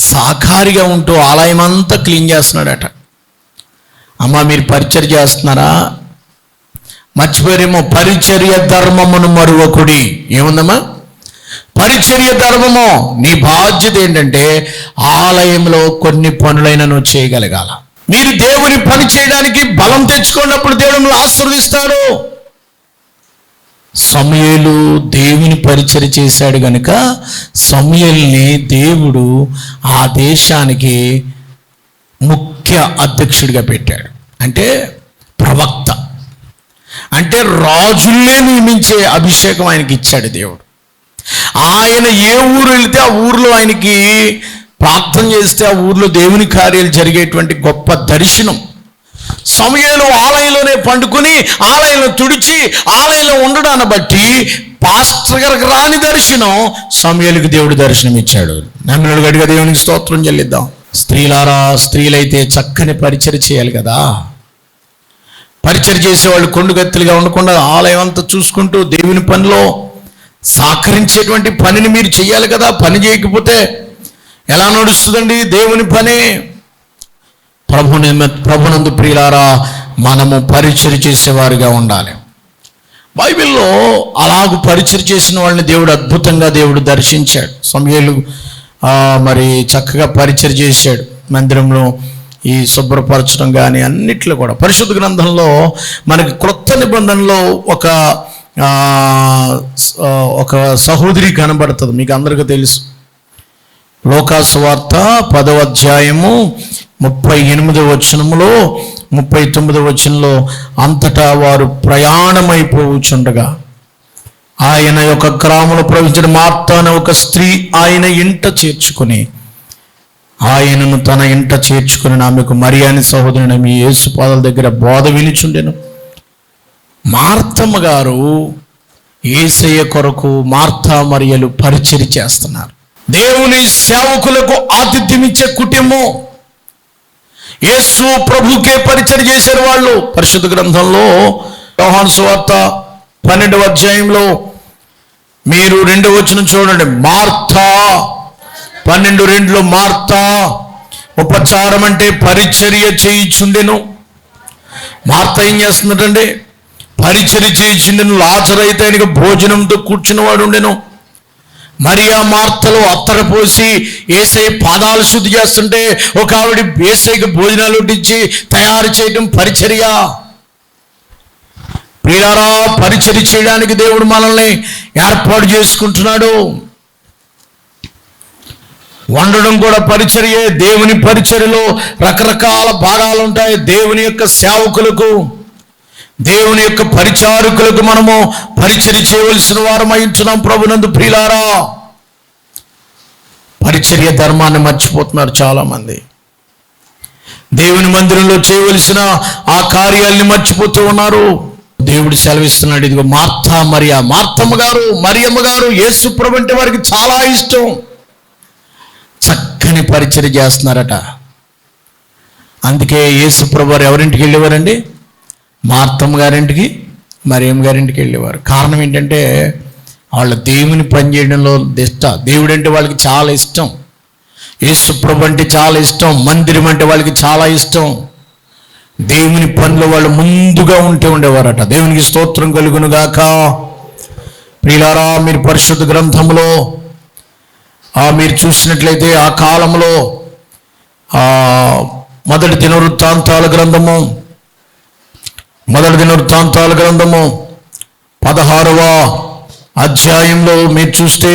సాకారిగా ఉంటూ ఆలయం అంతా క్లీన్ చేస్తున్నాడట. అమ్మ మీరు పరిచర్య చేస్తున్నారా? మర్చిపోయారేమో. పరిచర్య ధర్మమును మరువకుడి. ఏముందమ్మా? పరిచర్య ధర్మము. నీ బాధ్యత ఏంటంటే ఆలయంలో కొన్ని పనులైనా నువ్వు చేయగలగాల. మీరు దేవుని పని చేయడానికి బలం తెచ్చుకున్నప్పుడు దేవుడు ఆశీర్వదిస్తాడు. సమూయేలు దేవుని పరిచర్య చేశాడు గనుక సమూయేలుని దేవుడు ఆ దేశానికి ముఖ్య అధ్యక్షుడిగా పెట్టాడు. అంటే ప్రవక్త, అంటే రాజుల్నే నియమించే అభిషేకం ఆయనకి ఇచ్చాడు దేవుడు. ఆయన ఏ ఊరు వెళితే ఆ ఊర్లో ఆయనకి ప్రార్థన చేస్తే ఆ ఊర్లో దేవుని కార్యాలు జరిగేటువంటి గొప్ప దర్శనం. సమూయేలు ఆలయంలోనే పండుకొని ఆలయంలో తుడిచి ఆలయంలో ఉండడాన్ని బట్టి పాస్టర్ గారికి రాని దర్శనం సమూయేలుకి దేవుడు దర్శనం ఇచ్చాడు. నమ్మినడు గడిగా దేవునికి స్తోత్రం చెల్లిద్దాం. స్త్రీలారా, స్త్రీలైతే చక్కని పరిచర్య చేయాలి కదా. పరిచర్య చేసేవాళ్ళు కొండుగత్తులుగా ఉండకుండా ఆలయం అంతా చూసుకుంటూ దేవుని పనిలో సహకరించేటువంటి పనిని మీరు చెయ్యాలి కదా. పని చేయకపోతే ఎలా నడుస్తుందండి దేవుని పని? ప్రభునందు ప్రియులారా, మనము పరిచర్య చేసేవారుగా ఉండాలి. బైబిల్లో అలాగూ పరిచయం చేసిన వాళ్ళని దేవుడు దర్శించాడు. సమూయేలు మరి చక్కగా పరిచయం చేశాడు. మందిరంలో ఈ శుభ్రపరచడం కానీ అన్నిట్లో కూడా. పరిశుద్ధ గ్రంథంలో మనకి క్రొత్త నిబంధనలో ఒక సహోదరి కనబడుతుంది, మీకు అందరికీ తెలుసు. లోకాసు వార్త 10వ అధ్యాయము 38వ వచనములో 39వ వచనంలో, అంతటా వారు ప్రయాణమైపోవచ్చుండగా ఆయన యొక్క గ్రామంలో ప్రవేశించిన మార్త అనే ఒక స్త్రీ ఆయన ఇంట చేర్చుకుని, ఆయనను తన ఇంట చేర్చుకుని ఆమెకు మరియా అనే సహోదరుని మీ యేసు పాదాల దగ్గర బోధ వినిచుండెను. మార్తమ్మ గారు యేసయ్య కొరకు మార్తా మరియలు పరిచర్య చేస్తున్నారు. దేవుని సేవకులకు ఆతిథ్యం ఇచ్చే కుటుంబం. యేసు ప్రభుకే పరిచర్య చేశారు వాళ్ళు. పరిశుద్ధ గ్రంథంలో యోహాను సువార్త 12వ అధ్యాయంలో మీరు 2వ వచనం చూడండి. మార్తా 12:2 మార్తా ఉపచారం అంటే పరిచర్య చేయిచుండెను. మార్త ఏం చేస్తున్నట్టండి? పరిచర్య చేయిచుండెను. లాజరు అయితే ఆయనకు భోజనంతో కూర్చున్నవాడు ఉండెను. మరియా మార్తలు అత్తర పోసి యేసయ్య పాదాలు శుద్ధి చేస్తుంటే ఒక ఆవిడ యేసయ్యకు భోజనాలు వడ్డించి తయారు చేయడం పరిచర్య. ప్రియులారా, పరిచర్య చేయడానికి దేవుడు మనల్ని ఏర్పాటు చేసుకుంటున్నాడు. వండడం కూడా పరిచర్యే. దేవుని పరిచర్యలో రకరకాల భాగాలు ఉంటాయి. దేవుని యొక్క సేవకులకు, దేవుని యొక్క పరిచారకులకు మనము పరిచర్య చేయవలసిన వారమై ఉంటున్నాం ప్రభునందు. ప్రియులారా, పరిచర్య ధర్మాన్ని మర్చిపోతున్నారు చాలామంది. దేవుని మందిరంలో చేయవలసిన ఆ కార్యాలని మర్చిపోతూ ఉన్నారు. దేవుడు సెలవిస్తున్నాడు, ఇదిగో మార్తా మరియా, మార్తమ్మ గారు మరియమ్మ గారు యేసు ప్రభు అంటే వారికి చాలా ఇష్టం. చక్కని పరిచర్య చేస్తున్నారట. అందుకే యేసు ప్రభు వారు ఎవరింటికి వెళ్ళేవారండి? మార్తమ్మ గారింటికి, మరియమ్మ గారింటికి వెళ్ళేవారు. కారణం ఏంటంటే వాళ్ళు దేవుని పని చేయడంలో దేవుడు అంటే వాళ్ళకి చాలా ఇష్టం. యేసు ప్రభు అంటే చాలా ఇష్టం. మందిరం అంటే వాళ్ళకి చాలా ఇష్టం. దేవుని పనిలో వాళ్ళు ముందుగా ఉండేవారట. దేవునికి స్తోత్రం కలుగును గాక. ప్రియులారా, మీరు పరిశుద్ధ గ్రంథంలో మీరు చూసినట్లయితే ఆ కాలంలో మొదటి దినవృత్తాంతాల గ్రంథము 16వ అధ్యాయంలో మీరు చూస్తే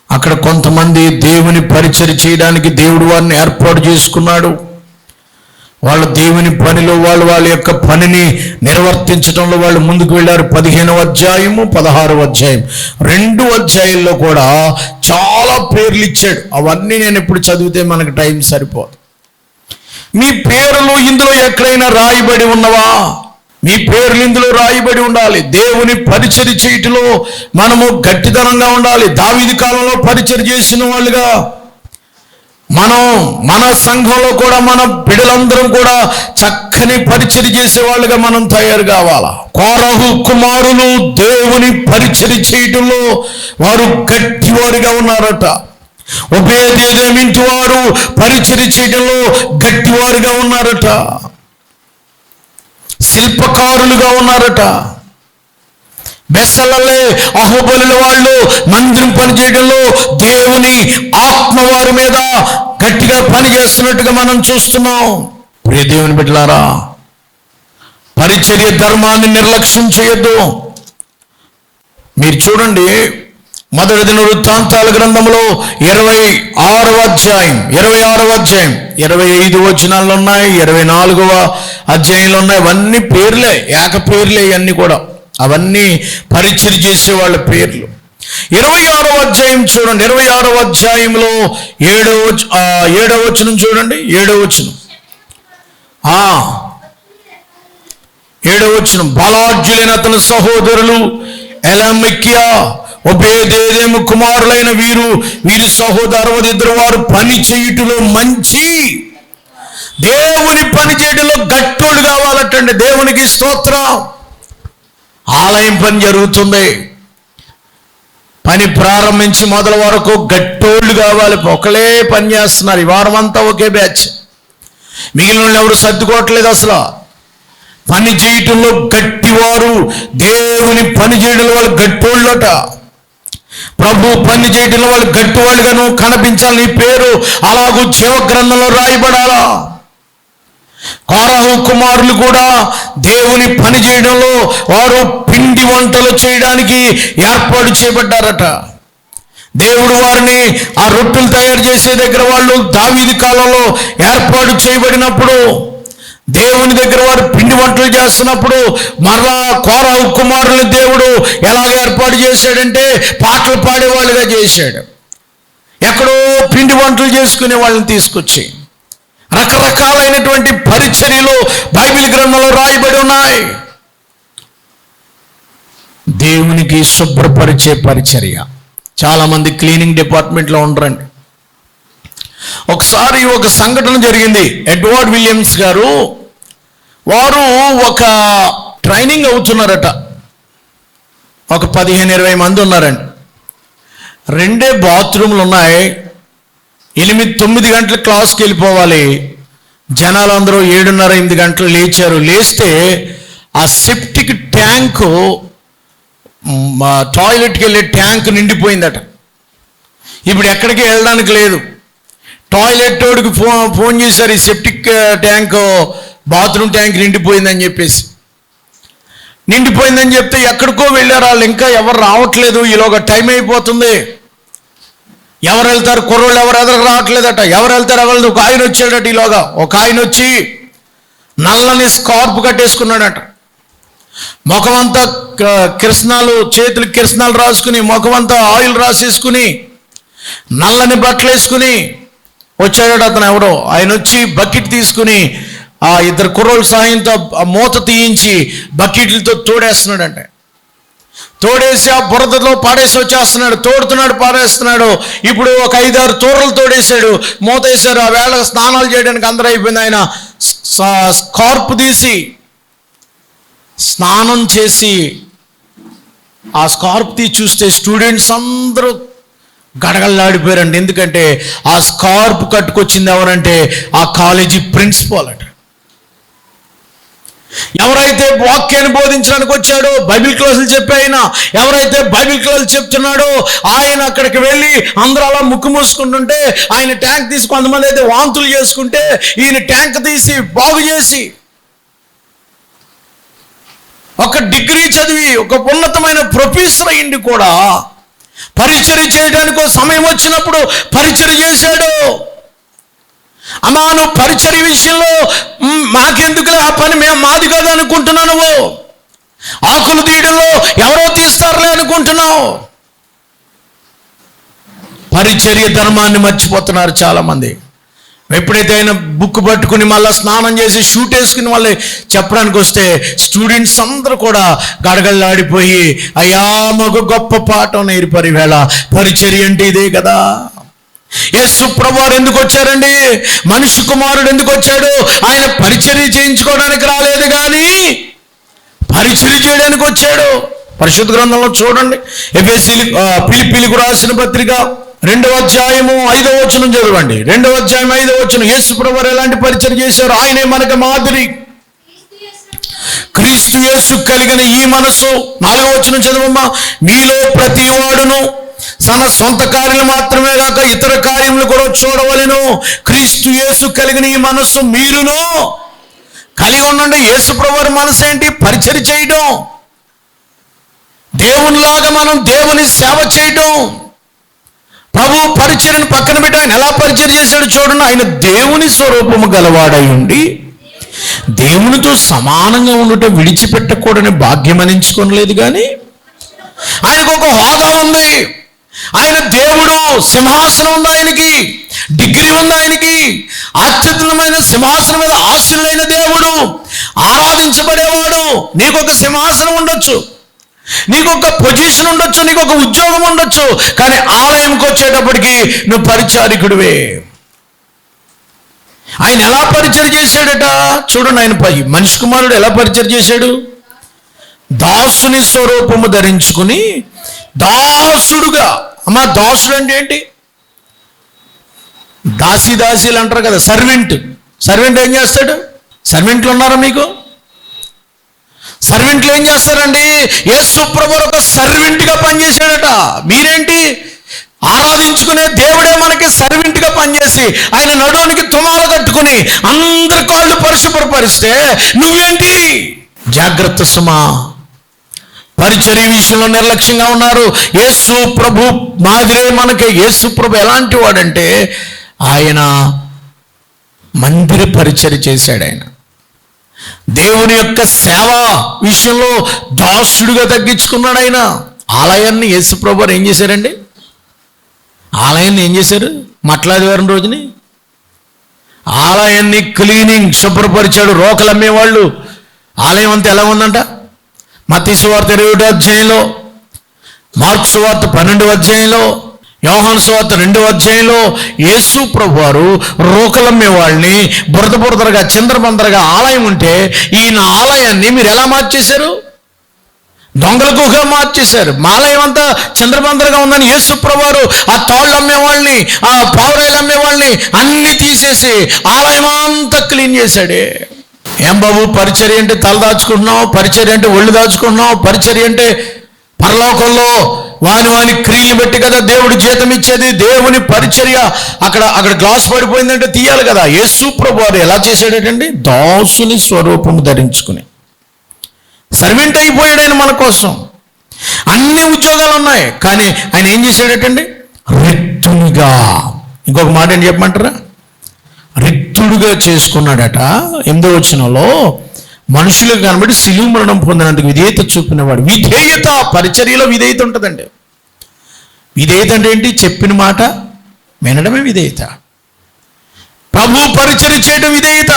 అక్కడ కొంతమంది దేవుని పరిచర్య చేయడానికి దేవుడు వారిని ఏర్పాటు చేసుకున్నాడు. వాళ్ళ దేవుని పనిలో వాళ్ళ యొక్క పనిని నిర్వర్తించడంలో వాళ్ళు ముందుకు వెళ్ళారు. 15వ అధ్యాయము 16వ అధ్యాయం 2 అధ్యాయాల్లో కూడా చాలా పేర్లు ఇచ్చాడు. అవన్నీ నేను ఇప్పుడు చదివితే మనకు టైం సరిపోదు. మీ పేర్లు ఇందులో ఎక్కడైనా రాయబడి ఉన్నవా? మీ పేర్లు ఇందులో రాయబడి ఉండాలి. దేవుని పరిచర్య చేయటంలో మనము గట్టితనంగా ఉండాలి. దావీదు కాలంలో పరిచర్య చేసిన వాళ్ళుగా మన సంఘంలో కూడా మన బిడ్డలందరం కూడా చక్కని పరిచర్య చేసేవాళ్ళుగా మనం తయారు కావాలా. కోరహు కుమారులు దేవుని పరిచర్య చేయటంలో వారు గట్టివారిగా ఉన్నారట. ఒబేదెదోము ఇంటి వారు పరిచర్య చేయడంలో గట్టివారుగా ఉన్నారట. శిల్పకారులుగా ఉన్నారట. బెసలలే అహోబలుల వాళ్ళు మందిరం పని చేయడంలో దేవుని ఆత్మ వారి మీద గట్టిగా పని చేస్తున్నట్టుగా మనం చూస్తున్నాం. ప్రియ దేవుని బిడ్డలారా, పరిచర్య ధర్మాన్ని నిర్లక్ష్యం చేయొద్దు. మీరు చూడండి, మొదటి దినవృత్తాంతాల గ్రంథంలో 26వ అధ్యాయం 25 వచనాలు ఉన్నాయి, 24వ అధ్యాయంలో ఉన్నాయి. అవన్నీ పేర్లే, ఏక పేర్లే. ఇవన్నీ కూడా అవన్నీ పరిచర్య చేసే వాళ్ళ పేర్లు. 26వ అధ్యాయం చూడండి. 26వ అధ్యాయంలో 7వ వచనం చూడండి. 7వ వచనం 7వ వచనం, బలాఢ్యులైన అతని సహోదరులు ఎలమెక్కియా ఒబేదెదోము కుమారులైన వీరి సహోదరు 62 వారు పని చేయుటలో మంచి, దేవుని పని చేయడంలో గట్టోళ్ళు కావాలటండి. దేవునికి స్తోత్రం. ఆలయం పని జరుగుతుంది. పని ప్రారంభించి మొదల వరకు గట్టోళ్ళు కావాలి. ఒకళ్ళే పని చేస్తున్నారు. ఈ వారం అంతా ఒకే బ్యాచ్. మిగిలిన వాళ్ళు ఎవరు సర్దుకోవట్లేదు. అసలు పని చేయటంలో గట్టివారు, దేవుని పని చేయడంలో వాళ్ళు గట్టోళ్ళట. ప్రభు పని చేయడంలో వాళ్ళు గట్టివాళ్ళుగాను కనిపించాలి. నీ పేరు అలాగూ జీవగ్రంథంలో రాయబడాలా. కోరహు కుమారులు కూడా దేవుని పని చేయడంలో వారు పిండి వంటలు చేయడానికి ఏర్పాటు చేయబడ్డారట. దేవుడు వారిని ఆ రొట్టెలు తయారు చేసే దగ్గర వాళ్ళు దావీదు కాలంలో ఏర్పాటు చేయబడినప్పుడు, దేవుని దగ్గర వారు పిండి వంటలు చేస్తున్నప్పుడు మరలా కోరహు కుమారులు దేవుడు ఎలాగ ఏర్పాటు చేశాడంటే పాటలు పాడేవాళ్ళుగా చేశాడు. ఎక్కడో పిండి వంటలు చేసుకునే వాళ్ళని తీసుకొచ్చి రకరకాలైనటువంటి పరిచర్యలు బైబిల్ గ్రంథంలో రాయబడి ఉన్నాయి. దేవునికి శుభ్రపరిచే పరిచర్య. చాలామంది క్లీనింగ్ డిపార్ట్మెంట్లో ఉండరండి. ఒకసారి ఒక సంఘటన జరిగింది. ఎడ్వర్డ్ విలియమ్స్ గారు వారు ఒక ట్రైనింగ్ అవుతున్నారట. ఒక 15-20 మంది ఉన్నారండి. 2 బాత్రూమ్లు ఉన్నాయి. 8-9 గంటల క్లాస్కి వెళ్ళిపోవాలి. జనాలు అందరూ 7:30-8 గంటలు లేచారు. లేస్తే ఆ సెప్టిక్ ట్యాంకు, టాయిలెట్కి వెళ్ళే ట్యాంక్ నిండిపోయిందట. ఇప్పుడు ఎక్కడికి వెళ్ళడానికి లేదు. టాయిలెట్ వాడికి ఫోన్ చేశారు, ఈ సెప్టిక్ ట్యాంక్, బాత్రూమ్ ట్యాంక్ నిండిపోయిందని చెప్పేసి. నిండిపోయిందని చెప్తే ఎక్కడికో వెళ్ళారు వాళ్ళు. ఇంకా ఎవరు రావట్లేదు. ఈలోగా టైం అయిపోతుంది. ఎవరు వెళ్తారు? కుర్రోళ్ళు ఎవరు ఎదురు రావట్లేదట. ఎవరు వెళ్తారు? ఎవరు? ఒక ఆయన వచ్చాడట. ఈలోగా ఒక ఆయన వచ్చి నల్లని స్కార్ప్ కట్టేసుకున్నాడట. ముఖమంతా కిరసనాలు, చేతులు కిరసనాలు రాసుకుని, ముఖమంతా ఆయిల్ రాసేసుకుని, నల్లని బట్టలు వేసుకుని వచ్చాడట అతను. ఎవరో ఆయన వచ్చి బకెట్ తీసుకుని ఆ 2 కుర్రోళ్ళ సాయంతో ఆ మూత తీయించి బకెట్లతో తోడేస్తున్నాడంటే. తోడేసి ఆ బురదలో పాడేసి వచ్చేస్తున్నాడు. తోడుతున్నాడు, పారేస్తున్నాడు. ఇప్పుడు ఒక 5-6 తోరలు తోడేశాడు, మూత వేశారు. ఆ వేళ స్నానాలు చేయడానికి అందరూ అయిపోయింది. ఆయన స్కార్ప్ తీసి స్నానం చేసి ఆ స్కార్ప్ తీసి చూస్తే స్టూడెంట్స్ అందరూ గడగడలాడిపోయారండి. ఎందుకంటే ఆ స్కార్ప్ కట్టుకొచ్చింది ఎవరంటే ఆ కాలేజీ ప్రిన్సిపాల్ అట. ఎవరైతే వాక్యాన్ని బోధించడానికి వచ్చాడో, బైబిల్ క్లాసులు చెప్పే ఆయన ఎవరైతే బైబిల్ క్లాసులు చెప్తున్నాడో, ఆయన అక్కడికి వెళ్ళి అందరూ అలా ముక్కు మూసుకుంటుంటే ఆయన ట్యాంక్ తీసి, కొంతమంది అయితే వాంతులు చేసుకుంటే ఈయన ట్యాంక్ తీసి బాగు చేసి, ఒక డిగ్రీ చదివి ఒక ఉన్నతమైన ప్రొఫెసర్ అయ్యింది కూడా పరిచర్య చేయడానికి సమయం వచ్చినప్పుడు పరిచర్య చేశాడు. అమ్మా, నువ్వు పరిచర్య విషయంలో మాకెందుకులే, ఆ పని మాది కదా అనుకుంటున్నావు. నువ్వు ఆకులు తీయడంలో ఎవరో తీస్తారులే అనుకుంటున్నావు. పరిచర్య ధర్మాన్ని మర్చిపోతున్నారు చాలామంది. ఎప్పుడైతే ఆయన బుక్ పట్టుకుని మళ్ళీ స్నానం చేసి షూట్ వేసుకుని మళ్ళీ చెప్పడానికి వస్తే స్టూడెంట్స్ అందరూ కూడా గడగడలాడిపోయి, అయ్యా మాకు గొప్ప పాఠం నేర్పరి వేళ పరిచర్య అంటే ఇదే కదా. యేసు ప్రభువారు ఎందుకు వచ్చారండి? మనిషి కుమారుడు ఎందుకు వచ్చాడు? ఆయన పరిచర్య చేయించుకోవడానికి రాలేదు కానీ పరిచర్య చేయడానికి వచ్చాడు. పరిశుద్ధ గ్రంథంలో చూడండి, ఫిలిప్పీలకు రాసిన పత్రిక 2వ అధ్యాయము 5వ వచనం చదవండి. 2వ అధ్యాయం 5వ వచనం. యేసు ప్రభువారు ఎలాంటి పరిచర్య చేశారు? ఆయనే మనకు మాదిరి. క్రీస్తు యేసు కలిగిన ఈ మనసు. 4వ వచనం చదవమ్మా. మీలో ప్రతి వాడును తన సొంత కార్యలు మాత్రమే కాక ఇతర కార్యములు కూడా చూడవలెను. క్రీస్తు యేసు కలిగిన ఈ మనస్సు మీరును కలిగి ఉండండి. యేసు ప్రభువారి మనసు ఏంటి? పరిచర్య చేయడం. దేవునిలాగా మనం దేవుని సేవ చేయడం. ప్రభు పరిచర్యను పక్కన పెట్టి ఆయన ఎలా పరిచర్య చేశాడు చూడండి. ఆయన దేవుని స్వరూపము గలవాడై ఉండి దేవునితో సమానంగా ఉండటం విడిచిపెట్టకూడని భాగ్యం అనించుకోనలేదు కానీ ఆయనకు ఒక హోదా ఉంది. ఆయన దేవుడు, సింహాసనం ఉంది ఆయనకి, డిగ్రీ ఉంది ఆయనకి, అత్యున్నతమైన సింహాసనం మీద ఆశీనులైన దేవుడు, ఆరాధించబడేవాడు. నీకు ఒక సింహాసనం ఉండొచ్చు, నీకు ఒక పొజిషన్ ఉండొచ్చు, నీకు ఒక ఉద్యోగం ఉండొచ్చు, కానీ ఆలయంకి వచ్చేటప్పటికి నువ్వు పరిచారికుడివే. ఆయన ఎలా పరిచర్య చేశాడట చూడండి. ఆయన మనిషి కుమారుడు ఎలా పరిచర్య చేశాడు? దాసుని స్వరూపము ధరించుకుని దాసుడుగా. అమ్మా, దాసుడు అంటే ఏంటి? దాసీలు అంటారు కదా. సర్వెంట్ ఏం చేస్తాడు? సర్వెంట్లు ఉన్నారా మీకు? సర్వెంట్లు ఏం చేస్తారండి? యేసు ప్రభువు ఒక సర్వెంట్గా పనిచేశాడట. మీరేంటి? ఆరాధించుకునే దేవుడే మనకి సర్వెంట్గా పనిచేసి ఆయన నడునికి తుమాలు కట్టుకుని అందరి కాళ్ళు పరిశుభ్రపరిస్తే నువ్వేంటి? జాగ్రత్త సుమా. పరిచర్య విషయంలో నిర్లక్ష్యంగా ఉన్నారు. యేసు ప్రభు మాదిరే మనకి. యేసు ప్రభు ఎలాంటి వాడంటే ఆయన మందిర పరిచర్య చేశాడు. ఆయన దేవుని యొక్క సేవ విషయంలో దాసుడుగా తగ్గించుకున్నాడు. ఆయన ఆలయాన్ని యేసు ప్రభు వారు ఏం చేశారండి? ఆలయాన్ని ఏం చేశారు? మట్లాదివారం రోజుని ఆలయాన్ని క్లీనింగ్ శుభ్రపరిచాడు. రోకలు అమ్మేవాళ్ళు. ఆలయం అంతా ఎలా ఉందంట? మత్తయి సువార్త 21వ అధ్యాయంలో, మార్కు సువార్త 12వ అధ్యాయంలో, యోహాను సువార్త 2వ అధ్యాయంలో యేసు ప్రభు వారు రోకలమ్మే వాళ్ళని బురదగా చిందరబందరగా ఆలయం ఉంటే ఈయన ఆలయాన్ని మీరు ఎలా మార్చేశారు? దొంగల గుహగా మార్చేశారు. ఆలయం అంతా చిందరబందరగా ఉందని యేసు ప్రభు వారు ఆ తాళ్ళు అమ్మేవాళ్ళని, ఆ పావురాయలు అమ్మేవాళ్ళని అన్ని తీసేసి ఆలయం అంతా క్లీన్ చేశాడే. ఏం బాబు, పరిచర్య అంటే తల దాచుకుంటున్నావు, పరిచర్య అంటే ఒళ్ళు దాచుకుంటున్నావు, పరిచర్య అంటే పరలోకంలో వాని క్రియలు పెట్టి కదా దేవుడు జీతం ఇచ్చేది. దేవుని పరిచర్య అక్కడ గ్లాస్ పడిపోయిందంటే తీయాలి కదా. యేసు ప్రభు వారు ఎలా చేశాడటండి? దాసుని స్వరూపము ధరించుకుని సర్వెంట్ అయిపోయాడు ఆయన మన కోసం. అన్ని ఉద్యోగాలు ఉన్నాయి, కానీ ఆయన ఏం చేశాడటండి? రిక్తునిగా. ఇంకొక మాట ఏం చెప్పమంటారా? రిక్తుడుగా చేసుకున్నాడట. 8వ వచనంలో మనుషులకు కనబడి శిలువ మరణం పొందినందుకు విధేయత చూపినవాడు. విధేయత, పరిచర్యలో విధేయత ఉంటుందండి. విధేయత అంటే ఏంటి? చెప్పిన మాట వినడమే విధేయత. ప్రభు పరిచర్య చేయడం విధేయత.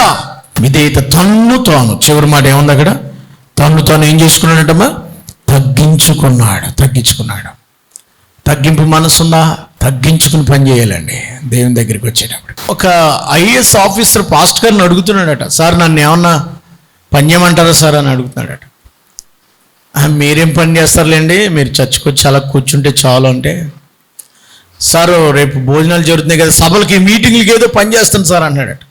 విధేయత తన్ను తాను. చివరి మాట ఏముంది అక్కడ? తన్ను తాను ఏం చేసుకున్నాడటమ్మా? తగ్గించుకున్నాడు. తగ్గింపు మనసుందా? తగ్గించుకుని పని చేయాలండి దేవుని దగ్గరికి వచ్చేటప్పుడు. ఒక ఐఏఎస్ ఆఫీసర్ పాస్ట్ గారిని అడుగుతున్నాడట, సార్ నన్ను ఏమన్నా పని చేయమంటారా సార్ అని అడుగుతున్నాడట. మీరేం పని చేస్తారులేండి, మీరు చర్చకొచ్చి అలా కూర్చుంటే చాలు అంటే, సార్ రేపు భోజనాలు జరుగుతున్నాయి కదా, సభలకి మీటింగ్లకి ఏదో పని చేస్తాను సార్ అన్నాడట.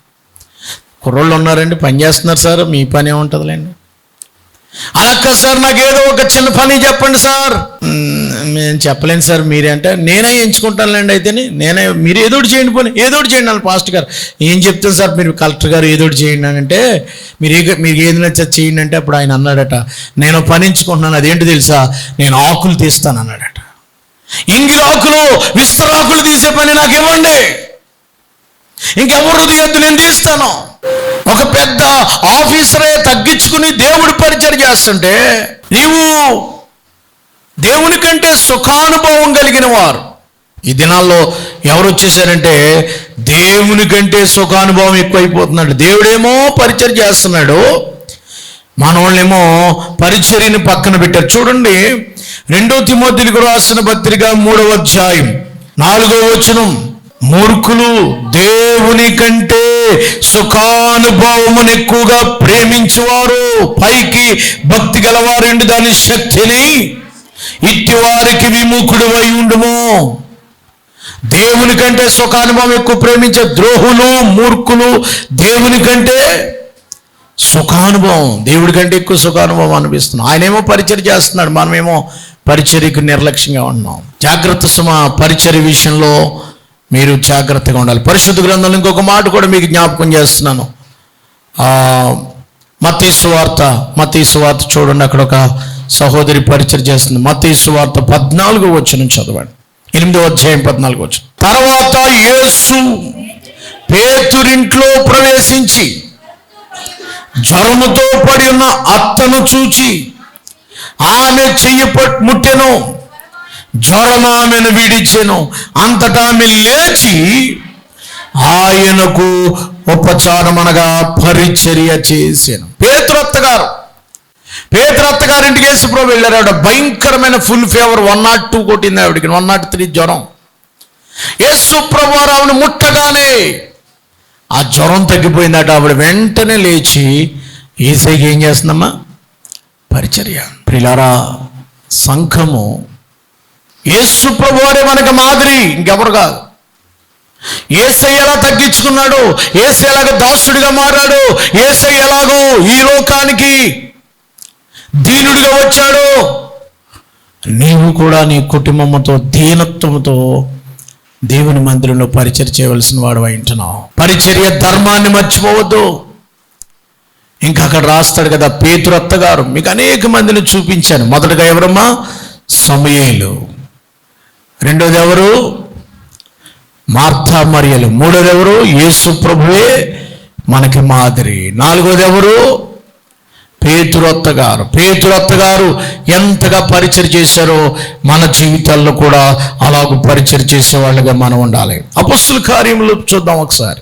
కుర్రోళ్ళు ఉన్నారండి, పని చేస్తున్నారు సార్, మీ పని ఏముంటుందిలేండి. అలా సార్ నాకేదో ఒక చిన్న పని చెప్పండి సార్. నేను చెప్పలేను సార్, మీరే అంటే నేనే ఎంచుకుంటానులేండి. అయితేనే మీరు ఏదోటి చేయండి, పోనీ ఏదోటి చేయండి అన్న పాస్టర్ గారు. ఏం చెప్తాను సార్, మీరు కలెక్టర్ గారు ఏదోటి చేయండి అని అంటే, మీరు ఏది నచ్చ చేయండి అంటే, అప్పుడు ఆయన అన్నాడట, నేను పని ఎంచుకుంటున్నాను, అదేంటి తెలుసా, నేను ఆకులు తీస్తాను అన్నాడట. ఇంగిలాకులు విస్తరాకులు తీసే పని నాకు ఇవ్వండి, ఇంకెవరు తీయద్దు, నేను తీస్తాను. ఒక పెద్ద ఆఫీసరే తగ్గించుకుని దేవుడి పరిచర్య చేస్తుంటే, నీవు దేవుని కంటే సుఖానుభవం కలిగిన వారు ఈ దినాల్లో ఎవరు వచ్చేసారంటే, దేవుని కంటే సుఖానుభవం ఎక్కువైపోతున్నాడు. దేవుడేమో పరిచర్య చేస్తున్నాడు, మనోళ్ళేమో పరిచర్యని పక్కన పెట్టారు. చూడండి 2 తిమోతికి రాసిన పత్రిక 3వ అధ్యాయం 4వ వచనం. మూర్ఖులు దేవుని కంటే సుఖానుభవమును ఎక్కువగా ప్రేమించువారు, పైకి భక్తి గలవారండి, దాని శక్తిని ఇట్టి వారికి విముఖుడు అయి ఉండుము. దేవుని కంటే సుఖానుభవం ఎక్కువ ప్రేమించే ద్రోహులు, మూర్ఖులు దేవుని కంటే సుఖానుభవం, దేవుడి కంటే ఎక్కువ సుఖానుభవం అనిపిస్తున్నాం. ఆయనేమో పరిచర్య చేస్తున్నాడు, మనమేమో పరిచర్యకు నిర్లక్ష్యంగా ఉన్నాం. జాగ్రత్త సుమా. పరిచర్య విషయంలో మీరు జాగ్రత్తగా ఉండాలి. పరిశుద్ధ గ్రంథంలో ఇంకొక మాట కూడా మీకు జ్ఞాపకం చేస్తున్నాను. మత్తయి సువార్త చూడండి, అక్కడ ఒక సహోదరి పరిచర్య చేస్తుంది. మత్తయి సువార్త 14వ వచనం చదవండి. 8వ అధ్యాయం 14వ వచనం. తర్వాత యేసు పేతురింట్లో ప్రవేశించి జ్వరముతో పడి ఉన్న అత్తను చూచి ఆమె చెయ్యి ముట్టెను, జ్వరం ఆమెను విడిచెను. అంతటా ఆమె లేచి ఆయనకు ఉపచారం అనగా పరిచర్య చేశాను. పేతురత్త గారింటికి యేసు ప్రభు వెళ్ళారు. ఆవిడ భయంకరమైన ఫుల్ ఫీవర్, 102 కొట్టింది ఆవిడకి, 103 జ్వరం. యేసు ప్రభు వారు ఆవిడ ముట్టగానే ఆ జ్వరం తగ్గిపోయిందట. ఆవిడ వెంటనే లేచి యేసయ్యకి ఏం చేస్తుందమ్మా? పరిచర్య. ప్రియులారా, సంఘము యేసు ప్రభు వారే మనకు మాదిరి, ఇంకెవరు కాదు. యేసయ్య ఎలా తగ్గించుకున్నాడు, యేసయ్య ఎలాగ దాసుడిగా మారాడు, యేసయ్య ఎలాగో ఈ లోకానికి దీనుడిగా వచ్చాడు. నీవు కూడా నీ కుటుంబంతో దీనత్వంతో దేవుని మందిరంలో పరిచర్య చేయవలసిన వాడు అంటున్నావు. పరిచర్య ధర్మాన్ని మర్చిపోవద్దు. ఇంకా అక్కడ రాస్తాడు కదా, పేతురు అత్తగారు. మీకు అనేక మందిని చూపించాను. మొదటగా ఎవరమ్మా? సమూయేలు. రెండోది ఎవరు? మార్తా మరియలు. మూడోది ఎవరు? యేసు ప్రభువే మనకి మాదిరి. నాలుగోది ఎవరు? పేతురు అత్తగారు. పేతురు అత్తగారు ఎంతగా పరిచయం చేశారో మన జీవితాల్లో కూడా అలాగూ పరిచయం చేసేవాళ్ళుగా మనం ఉండాలి. అపొస్తలుల కార్యములు చూద్దాం ఒకసారి.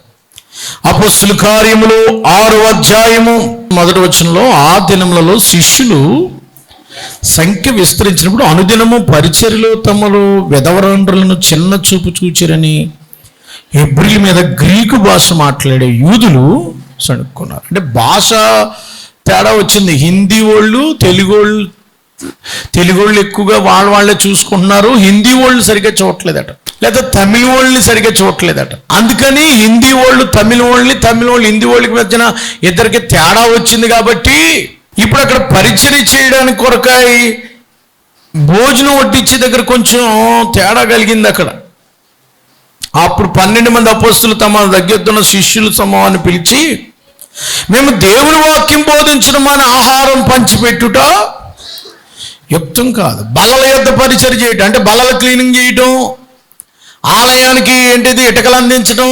అపొస్తలుల కార్యములు 6వ అధ్యాయము 1వ వచనంలో, ఆ దినములలో శిష్యులు సంఖ్య విస్తరించినప్పుడు అనుదినము పరిచర్యలో తమలో విధవరాండ్రులను చిన్న చూపు చూచిరని హెబ్రీల మీద గ్రీకు భాష మాట్లాడే యూదులు సణుక్కున్నారు. అంటే భాష తేడా వచ్చింది. హిందీ వాళ్ళు తెలుగు వాళ్ళు ఎక్కువగా వాళ్ళే చూసుకుంటున్నారు. హిందీ వాళ్ళు సరిగ్గా చూడట్లేదట, లేదా తమిళ వాళ్ళని సరిగ్గా చూడట్లేదట. అందుకని హిందీ వాళ్ళు తమిళ వాళ్ళు హిందీ వాళ్ళకి మధ్యన ఇద్దరికి తేడా వచ్చింది. కాబట్టి ఇప్పుడు అక్కడ పరిచర్య చేయడానికి కొరకాయ భోజనం వడ్డించే దగ్గర కొంచెం తేడా కలిగింది అక్కడ. అప్పుడు 12 మంది అపోస్తలులు తమ దగ్గరున్న శిష్యుల సమూహాన్ని పిలిచి, మేము దేవుని వాక్యం బోధించడం మన ఆహారం పంచిపెట్టుట యుక్తం కాదు. బల్లల యొద్ద పరిచర్య చేయటం అంటే బల్లల క్లీనింగ్ చేయటం, ఆలయానికి ఏంటిది ఇటుకలు అందించడం,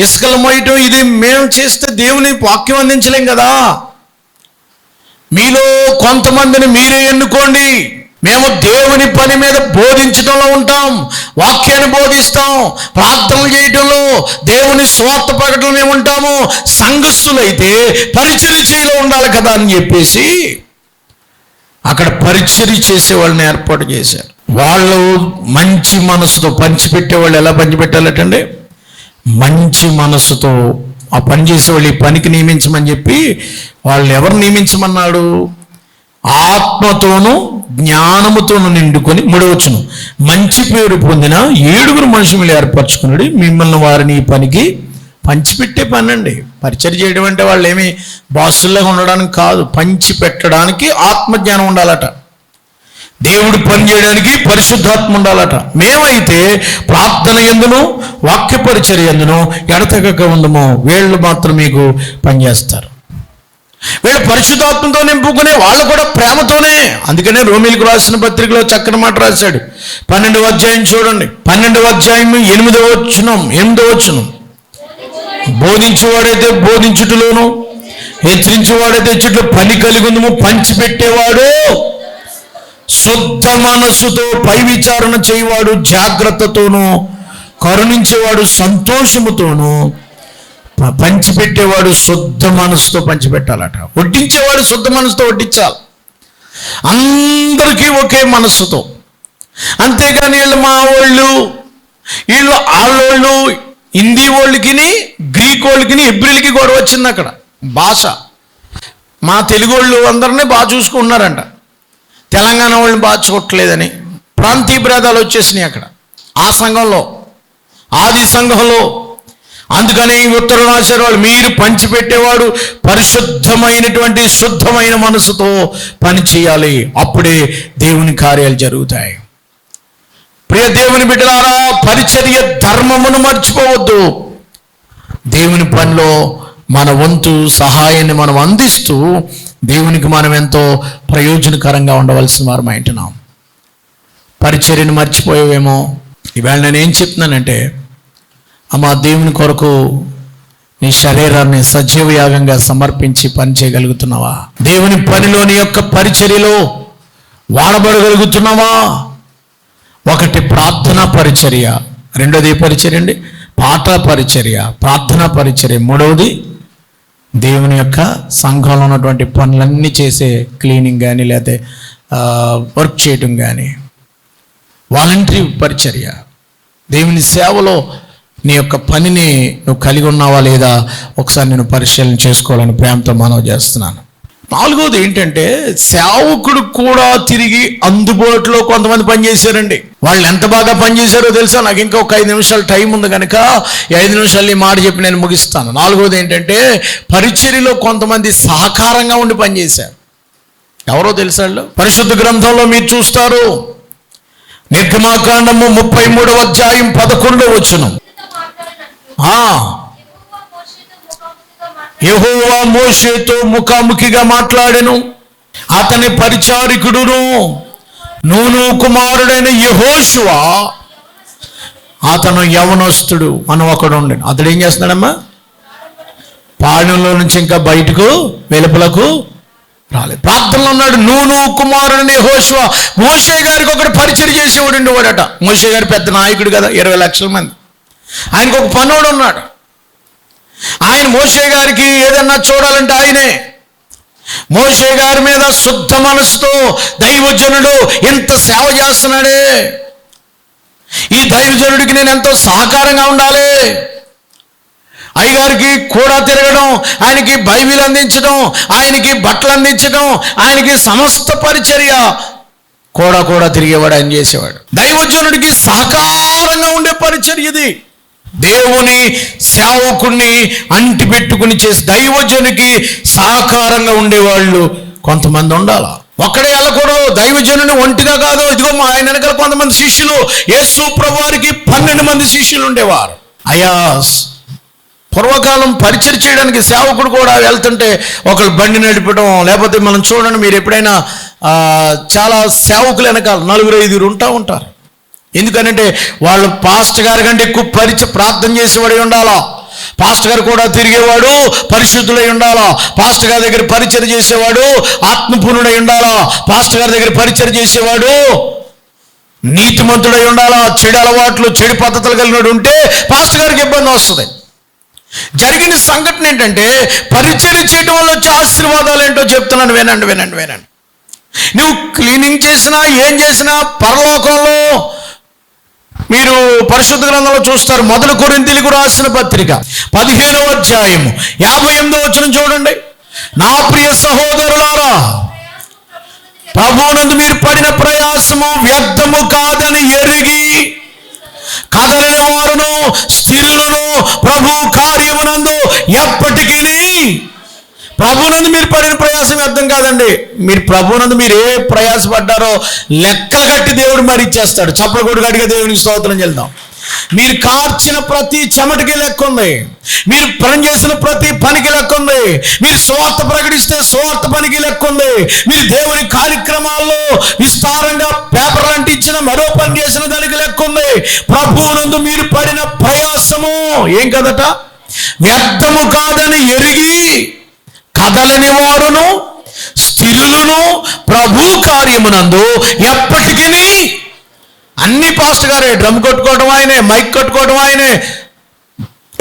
ఇసుకలు మోయటం, ఇది మేము చేస్తే దేవుని వాక్యం అందించలేం కదా. మీలో కొంతమందిని మీరే ఎన్నుకోండి. మేము దేవుని పని మీద బోధించడంలో ఉంటాం, వాక్యాన్ని బోధిస్తాం, ప్రార్థనలు చేయటంలో, దేవుని స్వార్థ ప్రకటనలో మేము ఉంటాము. సంఘస్థులైతే పరిచర్య చేయలో ఉండాలి కదా అని చెప్పేసి అక్కడ పరిచర్య చేసే వాళ్ళని ఏర్పాటు చేశారు. వాళ్ళు మంచి మనసుతో పంచిపెట్టేవాళ్ళు. ఎలా పంచిపెట్టాలటండి? మంచి మనసుతో ఆ పని చేసేవాళ్ళు ఈ పనికి నియమించమని చెప్పి వాళ్ళు ఎవరు నియమించమన్నాడు? ఆత్మతోనూ జ్ఞానముతోనూ నిండుకొని. 3వ వచనం, మంచి పేరు పొందిన 7 మనుషులు ఏర్పరచుకున్నాడు, మిమ్మల్ని వారిని ఈ పనికి పంచిపెట్టే పని అండి. పరిచర్య చేయడం అంటే వాళ్ళు ఏమి బాసుల్లాగా ఉండడానికి కాదు, పంచి పెట్టడానికి ఆత్మజ్ఞానం ఉండాలట. దేవుడు పని చేయడానికి పరిశుద్ధాత్మ ఉండాలట. మేమైతే ప్రార్థన ఎందును వాక్య పరిచర్య ఎందును ఎడతెగక ఉందమో వీళ్ళు మాత్రం మీకు పనిచేస్తారు. వీళ్ళు పరిశుద్ధాత్మతో నింపుకునే వాళ్ళు కూడా ప్రేమతోనే. అందుకనే రోమీలకు రాసిన పత్రికలో చక్కని మాట రాశాడు. 12వ అధ్యాయం చూడండి. 12వ అధ్యాయం 8వ వచనం, బోధించేవాడైతే బోధించుటలోను, హెచ్చరించేవాడైతే హెచ్చుట్లో పని కలిగి ఉందము, పంచిపెట్టేవాడు శుద్ధ మనస్సుతో, పై విచారణ చేయవాడు జాగ్రత్తతోనూ, కరుణించేవాడు సంతోషముతోనూ, పంచిపెట్టేవాడు శుద్ధ మనసుతో పంచిపెట్టాలట. వడ్డించేవాడు శుద్ధ మనసుతో వడ్డించాలి, అందరికీ ఒకే మనస్సుతో. అంతేగాని వీళ్ళు మా వాళ్ళు, వీళ్ళు వాళ్ళోళ్ళు, హిందీ వాళ్ళకి గ్రీక్ వాళ్ళకి హెబ్రీలకి గొడవ వచ్చింది అక్కడ. భాష మా తెలుగు వాళ్ళు అందరినీ బాగా చూసుకుంటున్నారంట, తెలంగాణ వాళ్ళని బాగా చూడట్లేదని ప్రాంతీయ భేదాలు వచ్చేసినాయి అక్కడ ఆ సంఘంలో, ఆది సంఘంలో. అందుకని ఉత్తరం రాశారు వాళ్ళు, మీరు పంచిపెట్టేవాడు పరిశుద్ధమైనటువంటి శుద్ధమైన మనసుతో పని చేయాలి, అప్పుడే దేవుని కార్యాలు జరుగుతాయి. ప్రియ దేవుని బిడ్డలారా, పరిచర్య ధర్మమును మర్చిపోవద్దు. దేవుని పనిలో మన వంతు సహాయాన్ని మనం అందిస్తూ దేవునికి మనం ఎంతో ప్రయోజనకరంగా ఉండవలసిన వారం అంటున్నాం. పరిచర్యను మర్చిపోయేవేమో. ఈవేళ నేనేం చెప్తున్నానంటే, అమ్మా దేవుని కొరకు నీ శరీరాన్ని సజీవ యాగంగా సమర్పించి పని చేయగలుగుతున్నావా? దేవుని పనిలో నీ యొక్క పరిచర్యలో వాడబడగలుగుతున్నావా? ఒకటి ప్రార్థనా పరిచర్య, రెండోది పరిచర్య అండి పాట పరిచర్య, ప్రార్థనా పరిచర్య, మూడవది దేవుని యొక్క సంఘంలో ఉన్నటువంటి పనులన్నీ చేసే క్లీనింగ్ కానీ లేకపోతే వర్క్ చేయటం కానీ వాలంటరీ పరిచర్య. దేవుని సేవలో నీ యొక్క పనిని నువ్వు కలిగి ఉన్నావా లేదా ఒకసారి నేను పరిశీలన చేసుకోవాలని ప్రేమతో మనవి చేస్తున్నాను. నాలుగోది ఏంటంటే, సేవకుడు కూడా తిరిగి అందుబాటులో కొంతమంది పనిచేశారండి. వాళ్ళు ఎంత బాగా పనిచేశారో తెలుసా? నాకు ఇంకా ఒక 5 నిమిషాలు టైం ఉంది కనుక ఈ 5 నిమిషాలు ఈ మాట చెప్పి నేను ముగిస్తాను. నాలుగోది ఏంటంటే, పరిచర్యలో కొంతమంది సహకారంగా ఉండి పనిచేశారు. ఎవరో తెలుసా? పరిశుద్ధ గ్రంథంలో మీరు చూస్తారు, నిర్గమాకాండము 33వ అధ్యాయం 11వ వచనం. యెహోవా మోషేతో ముఖాముఖిగా మాట్లాడెను. అతని పరిచారికుడును నూను కుమారుడైన యెహోషువ, అతను యవనస్తుడు అని ఒకడు ఉండేను. అతడు ఏం చేస్తున్నాడమ్మా? పాళెంలో నుంచి ఇంకా బయటకు వెలుపలకు రాలేదు. ప్రార్థనలో ఉన్నాడు. నూను కుమారుడైన యెహోషువ. మోషే గారికి ఒకటి పరిచయం చేసేవాడు ఉండేవాడట. మోషే గారు పెద్ద నాయకుడు కదా, 20 లక్షల మంది. ఆయనకు ఒక పనోడు ఉన్నాడు. ఆయన మోషే గారికి ఏదన్నా చూడాలంటే ఆయనే. మోషే గారి మీద శుద్ధ మనసుతో దైవజనుడు ఎంత సేవ చేస్తున్నాడే, ఈ దైవజనుడికి నేను ఎంతో సహకారంగా ఉండాలి. అయ్యగారికి కూడా తిరగడం, ఆయనకి బైబిల్ అందించడం, ఆయనకి బట్టలు అందించడం, ఆయనకి సమస్త పరిచర్య కూడా తిరిగేవాడు, ఆయన చేసేవాడు. దైవజనుడికి సహకారంగా ఉండే పరిచర్య ఇది. దేవుని సేవకుణ్ణి అంటి పెట్టుకుని చేసి దైవజనునికి సహకారంగా ఉండేవాళ్ళు కొంతమంది ఉండాలి. ఒక్కడే వెళ్ళకూడదు. దైవజనుని ఒంటిగా కాదు. ఇదిగో మా ఆయన వెనకాల కొంతమంది శిష్యులు. యేసు ప్రభువారికి 12 మంది శిష్యులు ఉండేవారు. అయ్యా, పూర్వకాలం పరిచయం చేయడానికి సేవకుడు కూడా వెళ్తుంటే ఒకళ్ళు బండి నడిపడం, లేకపోతే మనం చూడండి, మీరు ఎప్పుడైనా చాలా సేవకులు వెనకాల 4-5 ఉంటారు. ఎందుకనంటే వాళ్ళు పాస్టర్ గారి కంటే ఎక్కువ ప్రార్థన చేసేవాడు ఉండాలా. పాస్టర్ గారు కూడా తిరిగేవాడు పరిశుద్ధుడై ఉండాలా. పాస్టర్ గారి దగ్గర పరిచయం చేసేవాడు ఆత్మపూర్ణుడై ఉండాలా. పాస్టర్ గారి దగ్గర పరిచయం చేసేవాడు నీతిమంతుడై ఉండాలా. చెడు అలవాట్లు, చెడు పద్ధతులు కలిగినడు ఉంటే పాస్టర్ గారికి ఇబ్బంది వస్తుంది. జరిగిన సంఘటన ఏంటంటే, పరిచయం చేయడం వల్ల వచ్చే ఆశీర్వాదాలు ఏంటో చెప్తున్నాను, వినండి. నువ్వు క్లీనింగ్ చేసినా ఏం చేసినా పరలోకంలో మీరు పరిశుద్ధ గ్రంథంలో చూస్తారు. 1 కొరింథీయులకు రాసిన పత్రిక 15వ అధ్యాయము 58వ వచనం చూడండి. నా ప్రియ సహోదరులారా, ప్రభువునందు మీరు పడిన ప్రయాసము వ్యర్థము కాదని ఎరిగి కదలని వారును స్థిరులను ప్రభు కార్యమునందు ఎప్పటికీ. ప్రభువునందు మీరు పడిన ప్రయాసం అర్థం కాదండి. మీరు ప్రభువునందు మీరు ఏ ప్రయాసపడ్డారో లెక్కలు కట్టి దేవుడు మరి ఇచ్చేస్తాడు. చప్పల కొడు గడిగా దేవునికి స్తోత్రం చెల్దాం. మీరు కార్చిన ప్రతి చెమటకి లెక్క ఉంది. మీరు పని చేసిన ప్రతి పనికి లెక్క ఉంది. మీరు సువార్త ప్రకటిస్తే సువార్త పనికి లెక్క ఉంది. మీరు దేవుని కార్యక్రమాల్లో విస్తారంగా పేపర్లు అంటించిన మరో పని చేసిన దానికి లెక్క ఉంది. ప్రభువునందు మీరు పడిన ప్రయాసము ఏం కదట, వ్యర్థము కాదని ఎరిగి కదలని వారును స్థిరులను ప్రభు కార్యమునందు ఎప్పటికీ. అన్ని పాస్టర్ గారే. డ్రమ్ కొట్టుకోవడం ఆయనే, మైక్ కొట్టుకోవడం ఆయనే,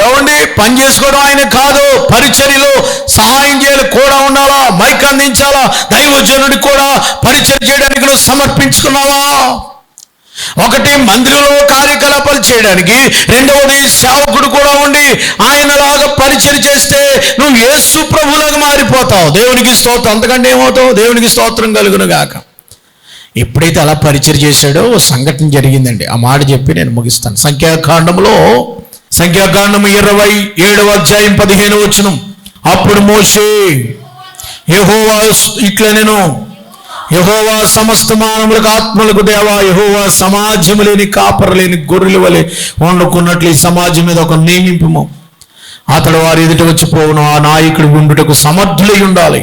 ఏమండి పని చేసుకోవడం ఆయనే కాదు. పరిచర్యలో సహాయం చేయాలి, కూడా ఉండాలా, మైక్ అందించాలా. దైవజనుడికి కూడా పరిచర్య చేయడానికి నువ్వు సమర్పించుకున్నావా? ఒకటి మందిరంలో కార్యకలాపాలు చేయడానికి, రెండవది సేవకుడు కూడా ఉండి ఆయనలాగా పరిచయం చేస్తే నువ్వు యేసు ప్రభువులాగా మారిపోతావు. దేవునికి స్తోత్రం. అంతకంటే ఏమవుతావు? దేవునికి స్తోత్రం కలుగును గాక. ఎప్పుడైతే అలా పరిచయం చేశాడో ఓ సంఘటన జరిగిందండి. ఆ మాట చెప్పి నేను ముగిస్తాను. సంఖ్యాకాండము 27వ అధ్యాయం 15వ వచనం. అప్పుడు మోషే యెహోవా ఇట్లా నేను, యెహోవా సమస్త మానవులకు ఆత్మలకు దేవా, యెహోవా సమాజము లేని కాపర లేని గొర్రెల వలె వండుకున్నట్లు ఈ సమాజం మీద ఒక నియమింపుము. అతడు వారి ఎదుట వచ్చిపోవును. ఆ నాయకుడు ఉండుటకు సమర్థులై ఉండాలి.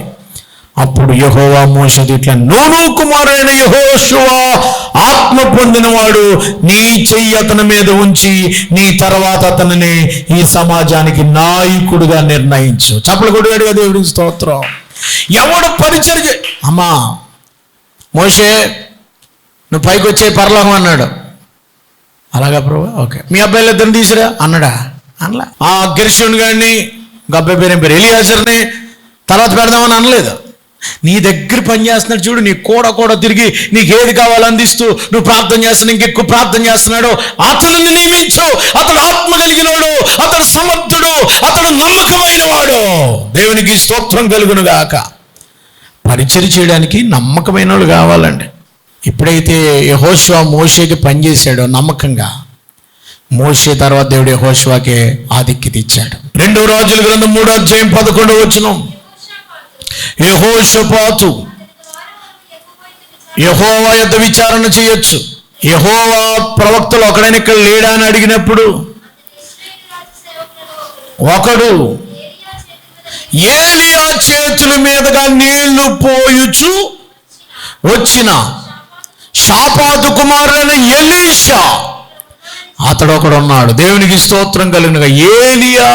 అప్పుడు యెహోవా మోషేతో ఇట్లా, నూను కుమారుడైన యెహోషువ ఆత్మ పొందినవాడు, నీ చెయ్యి అతని మీద ఉంచి నీ తర్వాత అతనిని ఈ సమాజానికి నాయకుడుగా నిర్ణయించు. చప్పలు కొడుగాడుగా దేవుడికి స్తోత్రం. ఎవడు పరిచర్య, అమ్మా మోషే నువ్వు పైకి వచ్చే పరలోకం అన్నాడు. అలాగా ప్రభు, ఓకే. మీ అబ్బాయిలు ఇద్దరిని తీసిరా అన్నాడా? అనలా. ఆ గెర్షోను గారిని, అబ్బాయి పేరు ఎలియాజర్ని తర్వాత పెడదామని అనలేదు. నీ దగ్గర పని చేస్తున్నాడు చూడు, నీ కూడా తిరిగి నీకు ఏది కావాలో అందిస్తూ నువ్వు ప్రార్థన చేస్తున్నావు, ఇంకెక్కువ ప్రార్థన చేస్తున్నాడు. అతను నియమించు. అతడు ఆత్మ కలిగినవాడు, అతడు సమర్థుడు, అతడు నమ్మకమైన వాడు. దేవునికి స్తోత్రం కలుగును గాక. పరిచయం చేయడానికి నమ్మకమైన వాళ్ళు కావాలండి. ఎప్పుడైతే యెహోషువ మోషేకి పనిచేశాడో నమ్మకంగా, మోషే తర్వాత దేవుడు యెహోషువకే ఆధిక్యత ఇచ్చాడు. 2 రాజుల గ్రంథం 3వ అధ్యాయం 11వ వచనం. యెహోషాపాతు యెహోవా యొద్ద విచారణ చేయొచ్చు. యెహోవా ప్రవక్తలు ఒకడైనా ఇక్కడ లేడా అని అడిగినప్పుడు ఒకడు ఏలియా చేతుల మీదుగా నీళ్లు పోయుచు వచ్చిన షాపాతు కుమారుడైన ఎలీషా అతడు ఒకడు ఉన్నాడు. దేవునికి స్తోత్రం కలుగునుగా. ఏలియా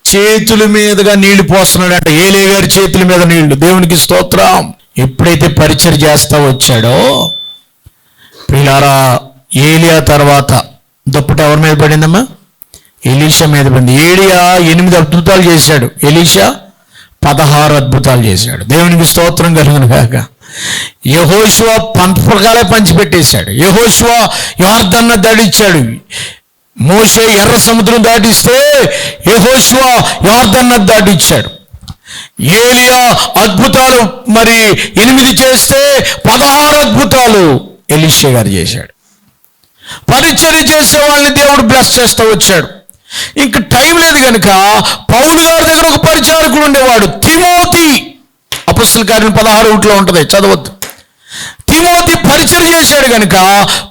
చేతుల మీదుగా నీళ్లు పోస్తున్నాడు అంటే ఏలియా గారి చేతుల మీద నీళ్లు. దేవునికి స్తోత్రం. ఎప్పుడైతే పరిచయం చేస్తా వచ్చాడో ప్రియులారా, ఏలియా తర్వాత దుప్పటి ఎవరి మీద పడిందమ్మా? ఎలీషా మీద పడింది. ఏలియా 8 అద్భుతాలు చేశాడు, ఎలీషా 16 అద్భుతాలు చేశాడు. దేవునికి స్తోత్రం కలుగును గాక. యెహోషువ పంపకాలే పంచిపెట్టేశాడు. యెహోషువ యొర్దాను నది దాటించాడు. మోషే ఎర్ర సముద్రం దాటిస్తే యెహోషువ యొర్దాను నది దాటించాడు. ఏలియా అద్భుతాలు 8 చేస్తే 16 అద్భుతాలు ఎలీషా గారు చేశాడు. పరిచర్య చేసే వాళ్ళని దేవుడు బ్లెస్ చేస్తూ వచ్చాడు. ఇంక టైం లేదు కనుక పౌలు గారి దగ్గర ఒక పరిచారకుడు ఉండేవాడు, తిమోతి. అపొస్తలుల కార్యం 16 ఉంటుంది, చదవద్దు. తిమోతి పరిచర్య చేశాడు కనుక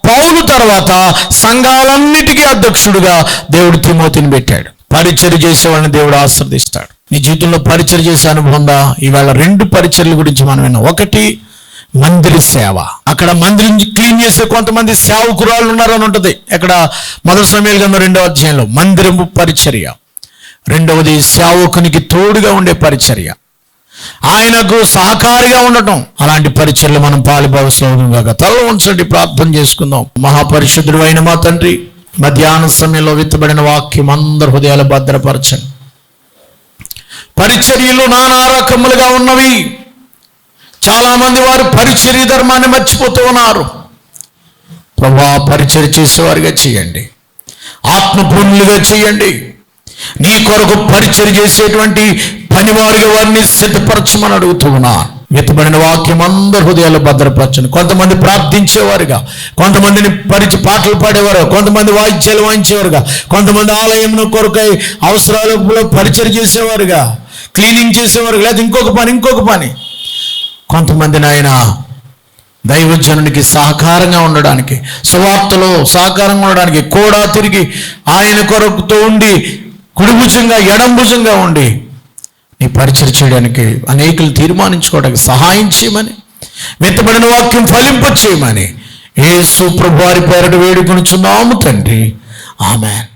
పౌలు తర్వాత సంఘాలన్నిటికీ అధ్యక్షుడుగా దేవుడు తిమోతిని పెట్టాడు. పరిచర్య చేసే వాళ్ళని దేవుడు ఆశీర్వదిస్తాడు. నీ జీవితంలో పరిచర్య చేసే అనుభవం ఉందా? ఇవాళ 2 పరిచర్యల గురించి మనం విన్నాం. ఒకటి మందిర సేవ. అక్కడ మందిరం క్లీన్ చేసే కొంతమంది సేవకురాళ్ళు ఉన్నారని ఉంటుంది. అక్కడ 1 సమూయేలు గ్రంథం 2వ అధ్యాయంలో మందిరము పరిచర్య. 2వది సేవకునికి తోడుగా ఉండే పరిచర్య, ఆయనకు సహకారిగా ఉండటం. అలాంటి పరిచర్యలు మనం పాలుభాగస్వాములుగా తల ఉంచండి, ప్రార్థన చేసుకుందాం. మహాపరిశుద్ధుడు అయిన మా తండ్రి, మధ్యాహ్న సమయంలో విత్తబడిన వాక్యం అందరి హృదయాలు భద్రపరచండి. పరిచర్యలు నానా రకములుగా ఉన్నవి. చాలా మంది వారు పరిచర్య ధర్మాన్ని మర్చిపోతూ ఉన్నారు. ప్రభువా, పరిచర్య చేసేవారిగా చేయండి, ఆత్మపూర్ణులుగా చేయండి. నీ కొరకు పరిచర్య చేసేటువంటి పనివారిగా వారిని సిద్ధపరచమని అడుగుతూ ఉన్నా. విత్తబడిన వాక్యం అందరి హృదయాలు భద్రపరచండి. కొంతమంది ప్రార్థించేవారుగా, కొంతమందిని పాటలు పాడేవారు, కొంతమంది వాయిద్యాలు వాయించేవారుగా, కొంతమంది ఆలయం కొరకై అవసరాలలో పరిచర్య చేసేవారుగా, క్లీనింగ్ చేసేవారు, లేదా ఇంకొక పని. కొంతమంది నాయన దైవజనునికి సహకారంగా ఉండడానికి, సువార్తలో సహకారంగా ఉండడానికి కూడా తిరిగి ఆయన కొరకుతో ఉండి కుడిభుజంగా ఎడంభుజంగా ఉండి నీ పరిచయం చేయడానికి అనేకులు తీర్మానించుకోవడానికి సహాయం చేయమని, విత్తబడిన వాక్యం ఫలింప చేయమని యేసు ప్రభువారి పేరట వేడుకొనుచున్నాము తండ్రి. ఆమేన్.